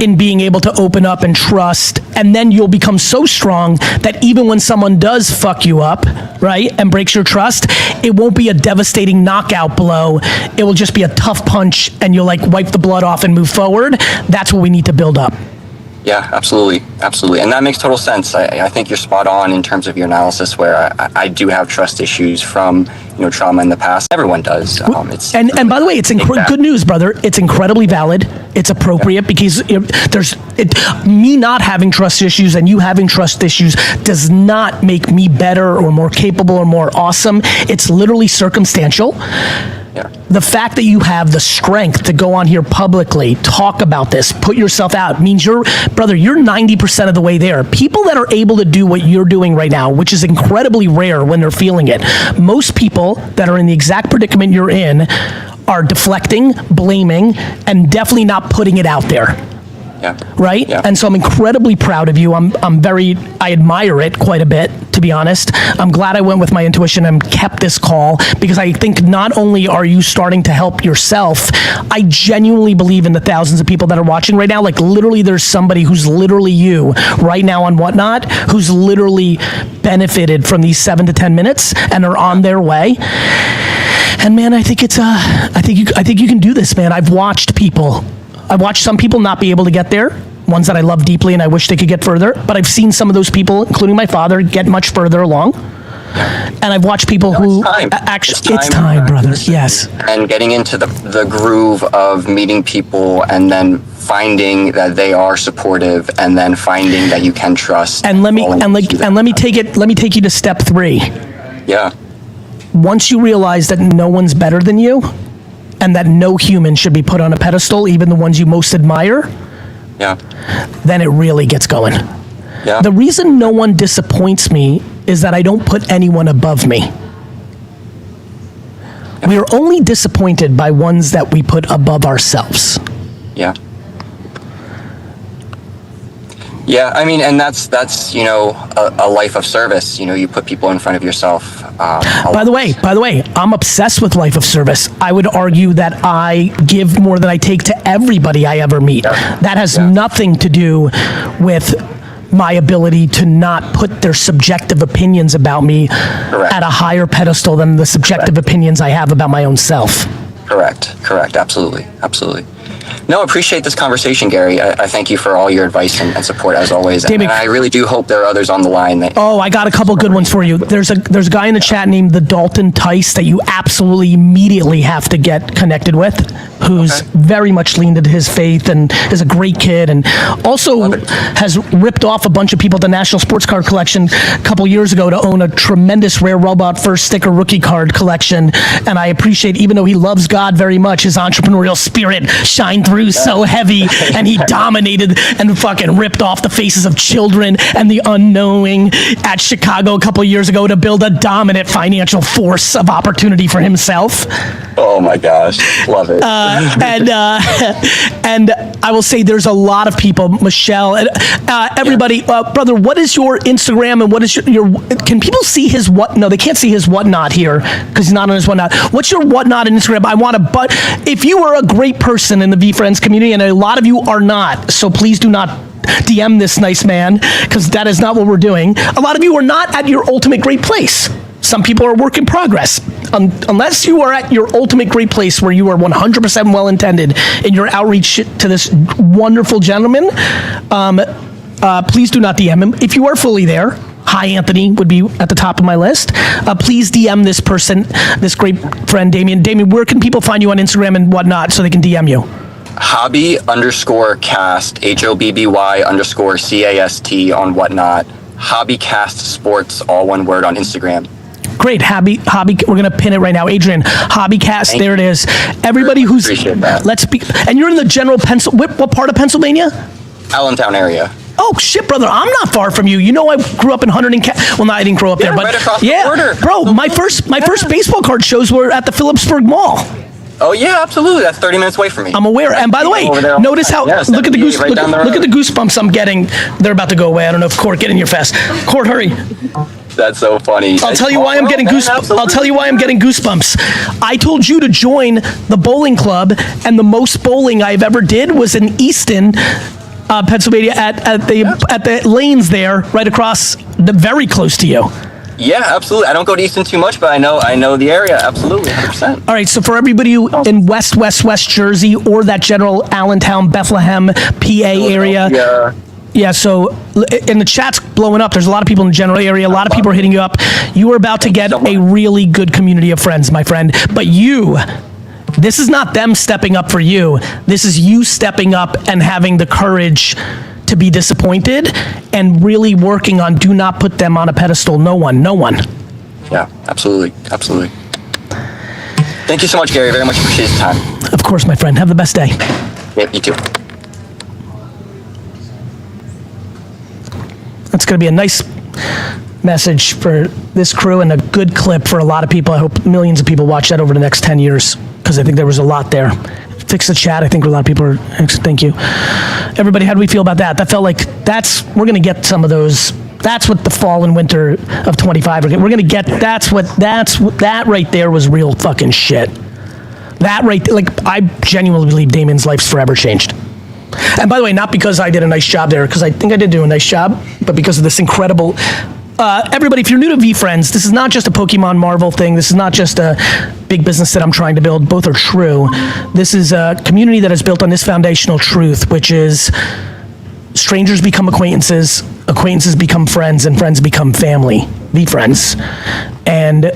in being able to open up and trust, and then you'll become so strong that even when someone does fuck you up, right, and breaks your trust, it won't be a devastating knockout blow. It will just be a tough punch, and you'll like wipe the blood off and move forward. That's what we need to build up. Yeah, absolutely. And that makes total sense. I think you're spot on in terms of your analysis, where I do have trust issues from, trauma in the past. Everyone does. And by the way, it's good news, brother. It's incredibly valid. It's appropriate because me not having trust issues and you having trust issues does not make me better or more capable or more awesome. It's literally circumstantial. Yeah. The fact that you have the strength to go on here publicly, talk about this, put yourself out, means you're 90% of the way there. People that are able to do what you're doing right now, which is incredibly rare when they're feeling it. Most people that are in the exact predicament you're in are deflecting, blaming, and definitely not putting it out there. Yeah. Right? Yeah. And so I'm incredibly proud of you. I admire it quite a bit, to be honest. I'm glad I went with my intuition and kept this call, because I think not only are you starting to help yourself, I genuinely believe in the thousands of people that are watching right now. Like literally there's somebody who's literally you right now on Whatnot, who's literally benefited from these 7 to 10 minutes and are on their way. And man, I think you can do this, man. I've watched some people not be able to get there, ones that I love deeply and I wish they could get further, but I've seen some of those people, including my father, get much further along. And I've watched people who actually, it's time, brother. Yes. And getting into the groove of meeting people and then finding that they are supportive and then finding that you can trust. And let me take you to step 3. Yeah. Once you realize that no one's better than you, and that no human should be put on a pedestal, even the ones you most admire, yeah, then it really gets going. Yeah. The reason no one disappoints me is that I don't put anyone above me. Yeah. We are only disappointed by ones that we put above ourselves. Yeah. Yeah, I mean, and that's a life of service. You put people in front of yourself. By the way, I'm obsessed with life of service. I would argue that I give more than I take to everybody I ever meet. Yeah. That has nothing to do with my ability to not put their subjective opinions about me at a higher pedestal than the subjective opinions I have about my own self. Correct. Absolutely. No, I appreciate this conversation, Gary. I thank you for all your advice and support as always. And I really do hope there are others on the line. I got a couple good ones for you. There's a guy in the chat named the Dalton Tice that you absolutely immediately have to get connected with, who's very much leaned into his faith and is a great kid, and also has ripped off a bunch of people at the National Sports Card Collection a couple years ago to own a tremendous rare robot first sticker rookie card collection. And I appreciate, even though he loves God very much, his entrepreneurial spirit shined through so heavy, and he dominated and fucking ripped off the faces of children and the unknowing at Chicago a couple years ago to build a dominant financial force of opportunity for himself. Oh my gosh, love it. And I will say there's a lot of people, Michelle, everybody, brother, what is your Instagram and what is your can people see his what? No, they can't see his Whatnot here because he's not on his Whatnot. What's your Whatnot and Instagram? But if you are a great person in the V Friends community, and a lot of you are not, so please do not DM this nice man, because that is not what we're doing. A lot of you are not at your ultimate great place. Some people are work in progress. Unless you are at your ultimate great place where you are 100% well-intended in your outreach to this wonderful gentleman, please do not DM him. If you are fully there, Hi Anthony would be at the top of my list. Please DM this person, this great friend, Damien. Damien, where can people find you on Instagram and whatnot so they can DM you? Hobby_cast, HOBBY_CAST on Whatnot. Hobbycast Sports, all one word, on Instagram. Great, hobby. We're gonna pin it right now, Adrian. Hobbycast, there it is. Everybody who's appreciate that. and you're in the general what part of Pennsylvania? Allentown area. Oh shit, brother! I'm not far from you. You know, I grew up in Hunterdon. Well, no, I didn't grow up there, but right across the border. bro. My first baseball card shows were at the Phillipsburg Mall. Oh yeah, absolutely. That's 30 minutes away from me. I'm aware. And by the way, Over there. notice how Yeah, look at the 78 right down the look at road. the goosebumps I'm getting. They're about to go away. I don't know if Court, get in here fast. Court, hurry. That's so funny. I'll tell you why I'm getting goosebumps. I'll tell you why I'm getting goosebumps. I told you to join the bowling club, and the most bowling I've ever did was in Easton, Pennsylvania, at the lanes there, right across, very close to you. Yeah, absolutely. I don't go to Easton too much, but I know the area. Absolutely, 100%. All right, so for everybody who in West Jersey or that general Allentown, Bethlehem, PA area. Yeah, so in the chat's blowing up. There's a lot of people in the general area. A lot of people are hitting you up. You are about to get a really good community of friends, my friend. But this is not them stepping up for you. This is you stepping up and having the courage to be disappointed and really working on do not put them on a pedestal. No one. Yeah, absolutely. Thank you so much, Gary. Very much appreciate the time. Of course, my friend. Have the best day. Yeah, you too. That's going to be a nice message for this crew and a good clip for a lot of people. I hope millions of people watch that over the next 10 years because I think there was a lot there. Fix the chat. I think a lot of people are, thank you. Everybody, how do we feel about that? That felt like we're going to get some of those. That's what the fall and winter of 25 are. We're going to get, that right there was real fucking shit. That right, like, I genuinely believe Damien's life's forever changed. And by the way, not because I did a nice job there, because I think I did do a nice job, but because of this incredible, everybody, if you're new to VeeFriends, this is not just a Pokemon Marvel thing. This is not just a big business that I'm trying to build. Both are true. This is a community that is built on this foundational truth, which is strangers become acquaintances, acquaintances become friends, and friends become family. VeeFriends. And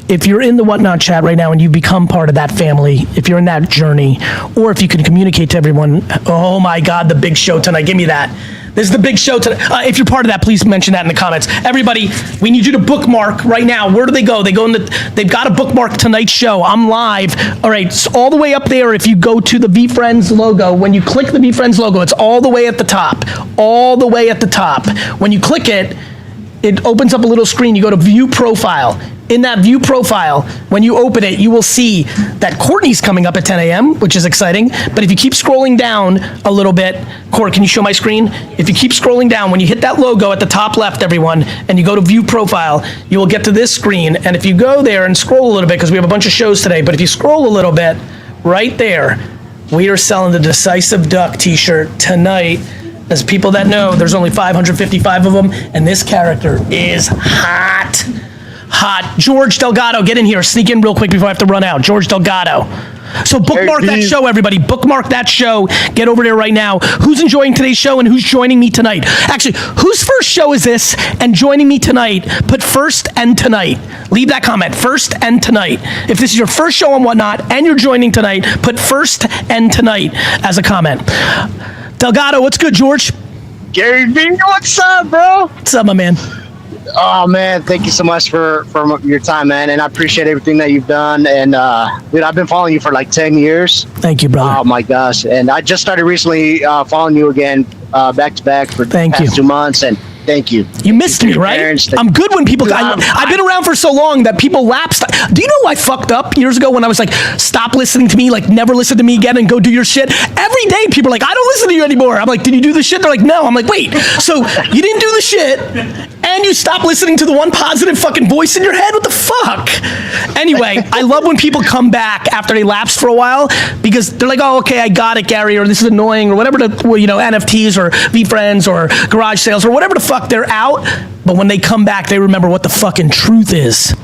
if you're in the Whatnot chat right now and you become part of that family, if you're in that journey, or if you can communicate to everyone, oh my God, the big show tonight, give me that. This is the big show tonight. If you're part of that, please mention that in the comments. Everybody, we need you to bookmark right now. Where do they go? They've got to bookmark tonight's show. I'm live. All right, so all the way up there, if you go to the VeeFriends logo, when you click the VeeFriends logo, it's all the way at the top. All the way at the top. When you click it, it opens up a little screen. You go to View Profile. In that View Profile, when you open it, you will see that Courtney's coming up at 10 a.m., which is exciting. But if you keep scrolling down a little bit, Court, can you show my screen? If you keep scrolling down, when you hit that logo at the top left, everyone, and you go to View Profile, you will get to this screen. And if you go there and scroll a little bit, because we have a bunch of shows today, but if you scroll a little bit, right there, we are selling the Decisive Duck t-shirt tonight. As people that know, there's only 555 of them, and this character is hot. Hot. George Delgado, get in here. Sneak in real quick before I have to run out. George Delgado. So bookmark that show, everybody. Bookmark that show. Get over there right now. Who's enjoying today's show and who's joining me tonight? Actually, whose first show is this and joining me tonight? Put first and tonight. Leave that comment. First and tonight. If this is your first show on Whatnot and you're joining tonight, put first and tonight as a comment. Delgado, what's good, George? GaryVee, what's up, bro? What's up, my man? Oh man, thank you so much for your time, man, and I appreciate everything that you've done. And dude, I've been following you for like 10 years. Thank you, brother. Oh my gosh, and I just started recently following you again, back to back for the past 2 months, and thank you. You missed me, right? I'm good when people. I've been around for so long that people lapsed. Do you know I fucked up years ago when I was like, stop listening to me, like never listen to me again and go do your shit? Every day people are like, I don't listen to you anymore. I'm like, did you do the shit? They're like, no. I'm like, wait, so you didn't do the shit and you stopped listening to the one positive fucking voice in your head? What the fuck? Anyway, I love when people come back after they lapsed for a while because they're like, oh, okay, I got it, Gary, or this is annoying, or whatever, NFTs or VeeFriends or garage sales or whatever the fuck, they're out. But when they come back, they remember what the fucking truth is.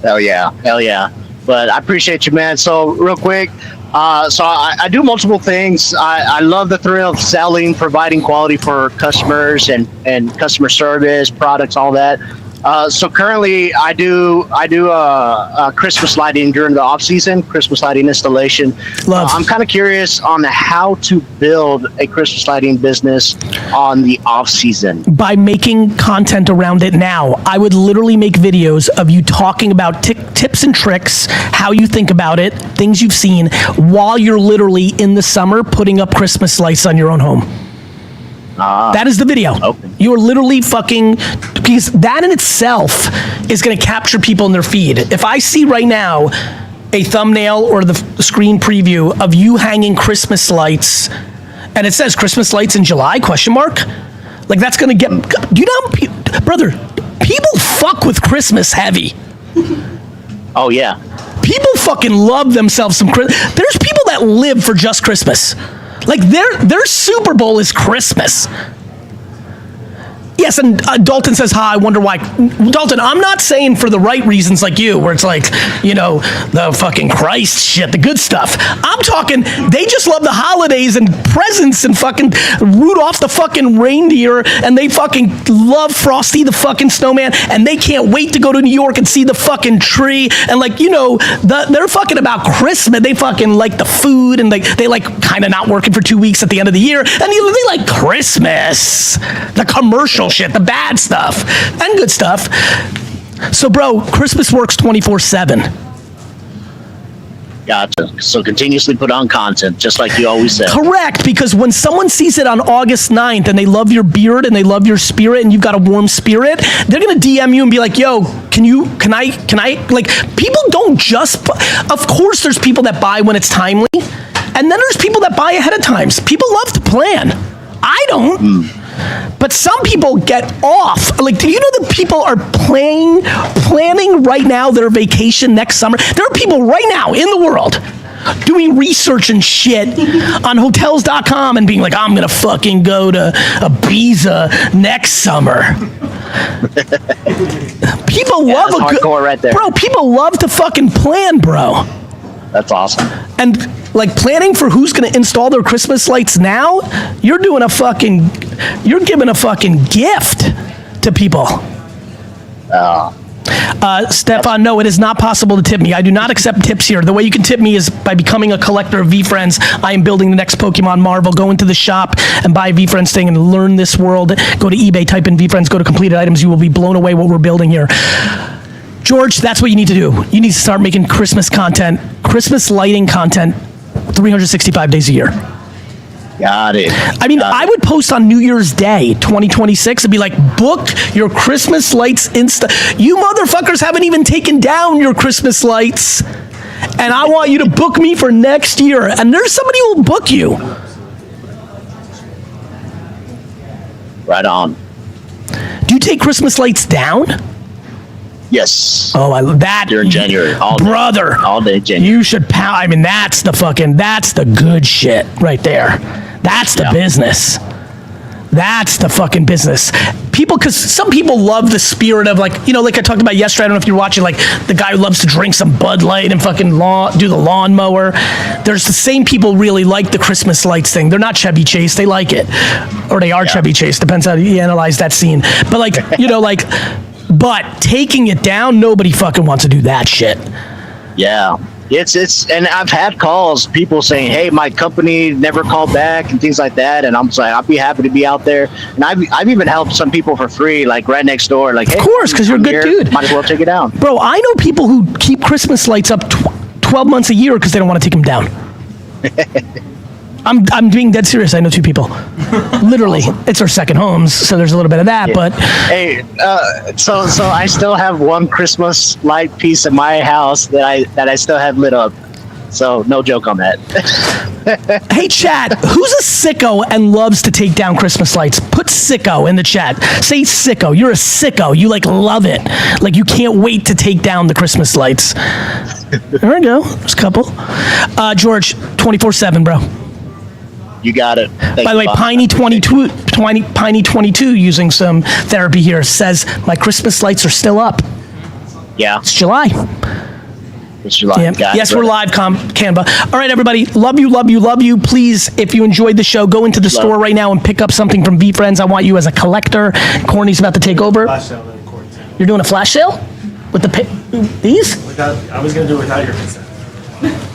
Hell yeah. But I appreciate you, man. So real quick, so I do multiple things. I love the thrill of selling, providing quality for customers and customer service, products, all that. So currently I do Christmas lighting during the off season, Christmas lighting installation. I'm kind of curious on how to build a Christmas lighting business on the off season. By making content around it now. I would literally make videos of you talking about tips and tricks, how you think about it, things you've seen, while you're literally in the summer putting up Christmas lights on your own home. That is the video. Okay. You are literally fucking, because that in itself is going to capture people in their feed. If I see right now a thumbnail or the screen preview of you hanging Christmas lights, and it says Christmas lights in July, question mark, like that's going to get, do you know, brother, people fuck with Christmas heavy. Oh yeah. People fucking love themselves some Christmas. There's people that live for just Christmas. Like their Super Bowl is Christmas. Yes, and Dalton says, I wonder why. Dalton, I'm not saying for the right reasons like you, where it's like, you know, the fucking Christ shit, the good stuff. I'm talking, they just love the holidays and presents and fucking Rudolph the fucking reindeer, and they fucking love Frosty the fucking snowman, and they can't wait to go to New York and see the fucking tree, and like, you know, they're fucking about Christmas. They fucking like the food, and they like kind of not working for 2 weeks at the end of the year, and they like Christmas, the commercial shit, the bad stuff, and good stuff. So, bro, Christmas works 24/7. Gotcha. So continuously put on content, just like you always said. Correct, because when someone sees it on August 9th and they love your beard and they love your spirit and you've got a warm spirit, they're gonna DM you and be like, yo, can I, like, people don't just, of course there's people that buy when it's timely, and then there's people that buy ahead of times. People love to plan. I don't. But some people get off. Like, do you know that people are planning right now their vacation next summer? There are people right now in the world doing research and shit on hotels.com and being like, I'm going to fucking go to Ibiza next summer. People love a good... hardcore right there. Bro, people love to fucking plan, bro. That's awesome. And like planning for who's going to install their Christmas lights now, you're giving a fucking gift to people. Stefan, no, it is not possible to tip me. I do not accept tips here. The way you can tip me is by becoming a collector of VFriends. I am building the next Pokemon Marvel. Go into the shop and buy a VFriends thing and learn this world. Go to eBay, type in VFriends, go to completed items. You will be blown away what we're building here. George, that's what you need to do. You need to start making Christmas content, Christmas lighting content, 365 days a year. Got it. I mean, I would post on New Year's Day, 2026, and be like, book your Christmas lights You motherfuckers haven't even taken down your Christmas lights, and I want you to book me for next year. And there's somebody who will book you. Right on. Do you take Christmas lights down? Yes. Oh, I love that. During January. All day. Brother. All day January. You should I mean, that's the good shit right there. That's the business. That's the fucking business. People, because some people love the spirit of, like, you know, like I talked about yesterday, I don't know if you're watching, like the guy who loves to drink some Bud Light and fucking do the lawnmower. There's the same people really like the Christmas lights thing. They're not Chevy Chase, they like it. Or they are Chevy Chase, depends how you analyze that scene. But like, you know, like, but taking it down, nobody fucking wants to do that shit. Yeah. It's and I've had calls, people saying, hey, my company never called back and things like that, and I'm just like, I'd be happy to be out there. And I've even helped some people for free, like right next door, like, hey, of course, because you're a good dude. Might as well take it down. Bro, I know people who keep Christmas lights up 12 months a year because they don't want to take them down. I'm being dead serious. I know two people. Literally, it's our second homes, so there's a little bit of that. Yeah. But hey, so I still have one Christmas light piece in my house that I still have lit up. So no joke on that. Hey, chat, who's a sicko and loves to take down Christmas lights? Put sicko in the chat. Say sicko. You're a sicko. You like love it. Like you can't wait to take down the Christmas lights. There we go. There's a couple. George, 24/7, bro. You got it. By the way, Piney22 using some therapy here says my Christmas lights are still up. Yeah. It's July. It's July. Yeah. Yes, we're live, Canva. All right, everybody. Love you, love you, love you. Please, if you enjoyed the show, go into the store right now and pick up something from VFriends. I want you as a collector. Corny's about to take over. You're doing a flash sale? With these? I was going to do it without your consent.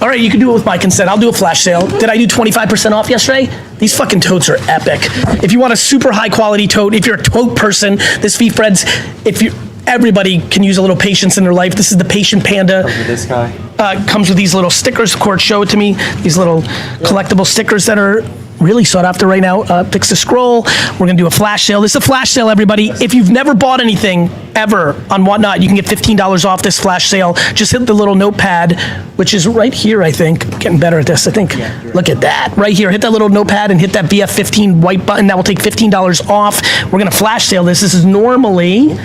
All right, you can do it with my consent. I'll do a flash sale. Did I do 25% off yesterday? These fucking totes are epic. If you want a super high quality tote, if you're a tote person, this VFriends, everybody can use a little patience in their life. This is the Patient Panda. Comes with this guy. Comes with these little stickers. Court, show it to me. These little collectible stickers that are really sought after right now. Fix the scroll. We're going to do a flash sale. This is a flash sale, everybody. If you've never bought anything ever on Whatnot, you can get $15 off this flash sale. Just hit the little notepad, which is right here, I think. I'm getting better at this, I think. Look at that. Right here. Hit that little notepad and hit that VF15 white button. That will take $15 off. We're going to flash sale this. This is normally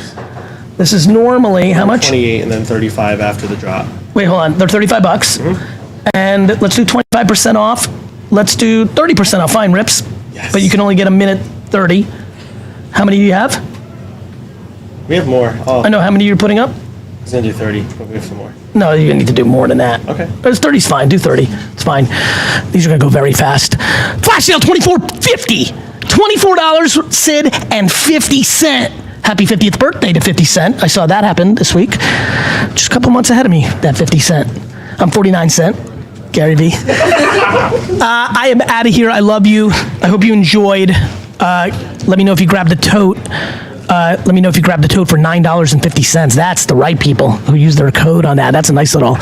how much? 28 and then 35 after the drop. Wait, hold on. They're $35. And let's do 25% off. Let's do 30% off. Fine, Rips. Yes. But you can only get a minute 30. How many do you have? We have more. Oh, I know. How many are you putting up? I was going to do 30, but we have some more. No, you need to do more than that. Okay. But 30's fine. Do 30. It's fine. These are going to go very fast. Flash sale, $24.50. $24, Sid, and 50 cent. Happy 50th birthday to 50 Cent. I saw that happen this week. Just a couple months ahead of me, that 50 Cent. I'm 49 Cent. GaryVee. I am out of here. I love you. I hope you enjoyed. Let me know if you grabbed the tote. Let me know if you grabbed the tote for $9.50. That's the right people who use their code on that. That's a nice little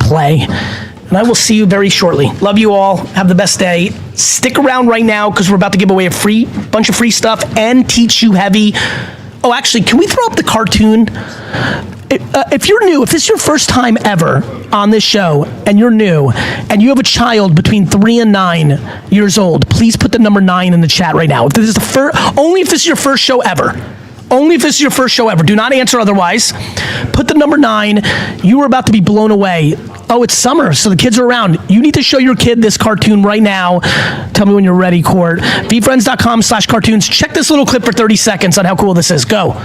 play. And I will see you very shortly. Love you all. Have the best day. Stick around right now because we're about to give away a bunch of free stuff and teach you heavy. Oh, actually, can we throw up the cartoon? If you're new, if this is your first time ever on this show, and you're new, and you have a child between 3 and 9 years old, please put the number 9 in the chat right now. If this is only if this is your first show ever. Only if this is your first show ever. Do not answer otherwise. Put the number 9. You are about to be blown away. Oh, it's summer, so the kids are around. You need to show your kid this cartoon right now. Tell me when you're ready, Court. VFriends.com/cartoons. Check this little clip for 30 seconds on how cool this is. Go.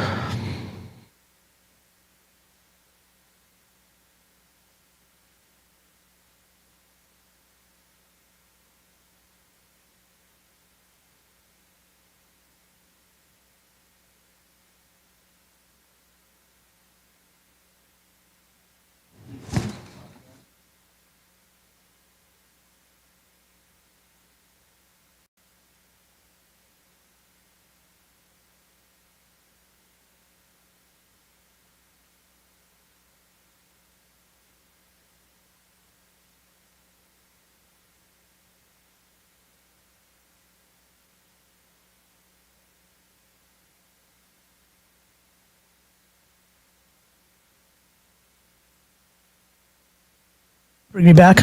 Bring me back.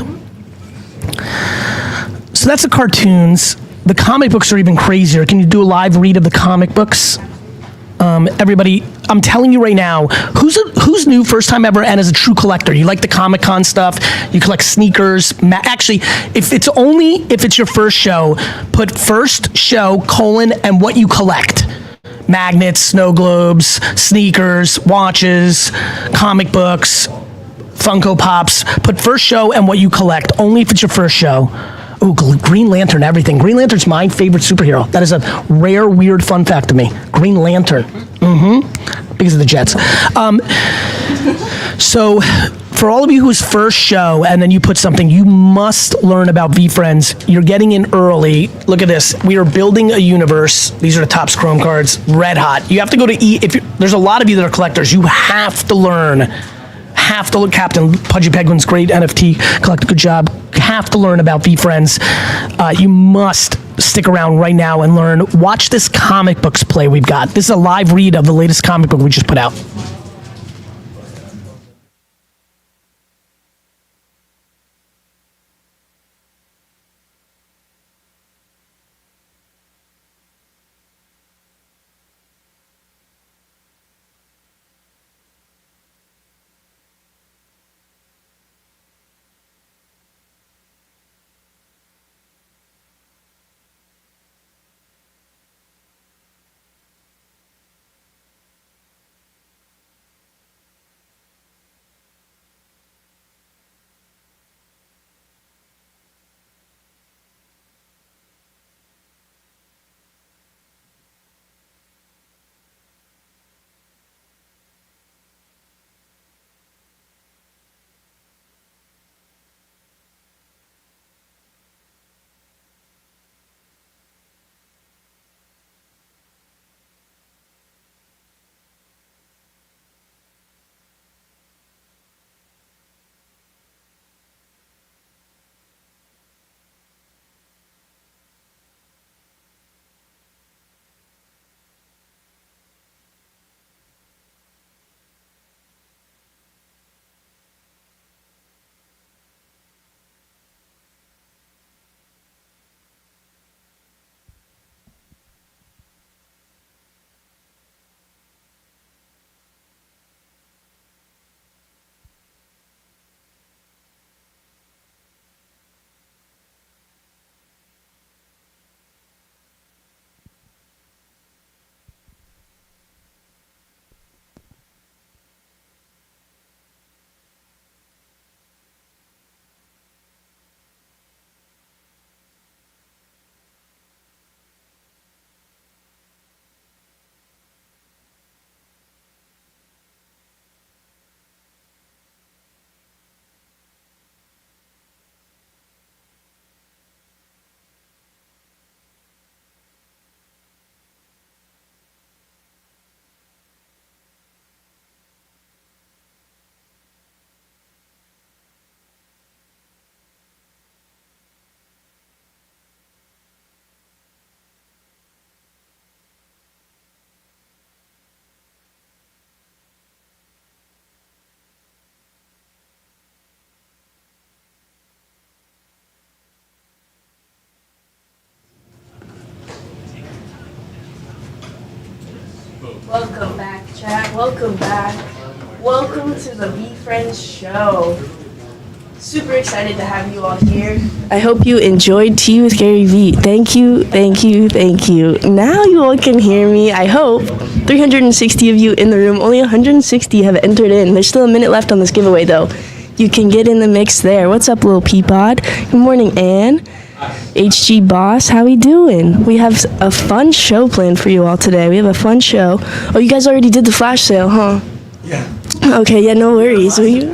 So that's the cartoons. The comic books are even crazier. Can you do a live read of the comic books? Everybody, I'm telling you right now, who's new, first time ever, and is a true collector? You like the Comic-Con stuff? You collect sneakers? Actually, if it's your first show, put first show, and what you collect. Magnets, snow globes, sneakers, watches, comic books, Funko Pops. Put first show and what you collect, only if it's your first show. Ooh, Green Lantern, everything. Green Lantern's my favorite superhero. That is a rare, weird fun fact to me. Green Lantern. Because of the Jets. So, for all of you who's first show and then you put something, you must learn about VFriends. You're getting in early. Look at this. We are building a universe. These are the Topps Chrome cards. Red hot. You have to go to there's a lot of you that are collectors. You have to learn. Captain Pudgy Penguin's great NFT collector, good job. Have to learn about VFriends. You must stick around right now and learn. Watch this comic books play we've got. This is a live read of the latest comic book we just put out. Welcome back, chat. Welcome back. Welcome to the Be Friends show. Super excited to have you all here. I hope you enjoyed Tea with GaryVee. Thank you, thank you, thank you. Now you all can hear me. I hope 360 of you in the room. Only 160 have entered in. There's still a minute left on this giveaway, though. You can get in the mix there. What's up, little Peapod? Good morning, Ann. HG Boss, how we doing? We have a fun show planned for you all today. We have a fun show. Oh, you guys already did the flash sale, huh? Yeah. Okay, yeah, no worries. Will you?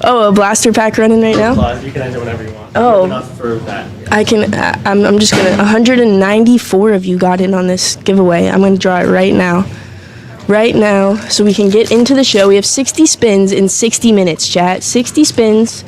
Oh, a blaster pack running right now? You can enter whenever you want. Oh. Enough for that. I can, I'm just gonna, 194 of you got in on this giveaway. I'm gonna draw it right now. Right now, so we can get into the show. We have 60 spins in 60 minutes, chat. 60 spins.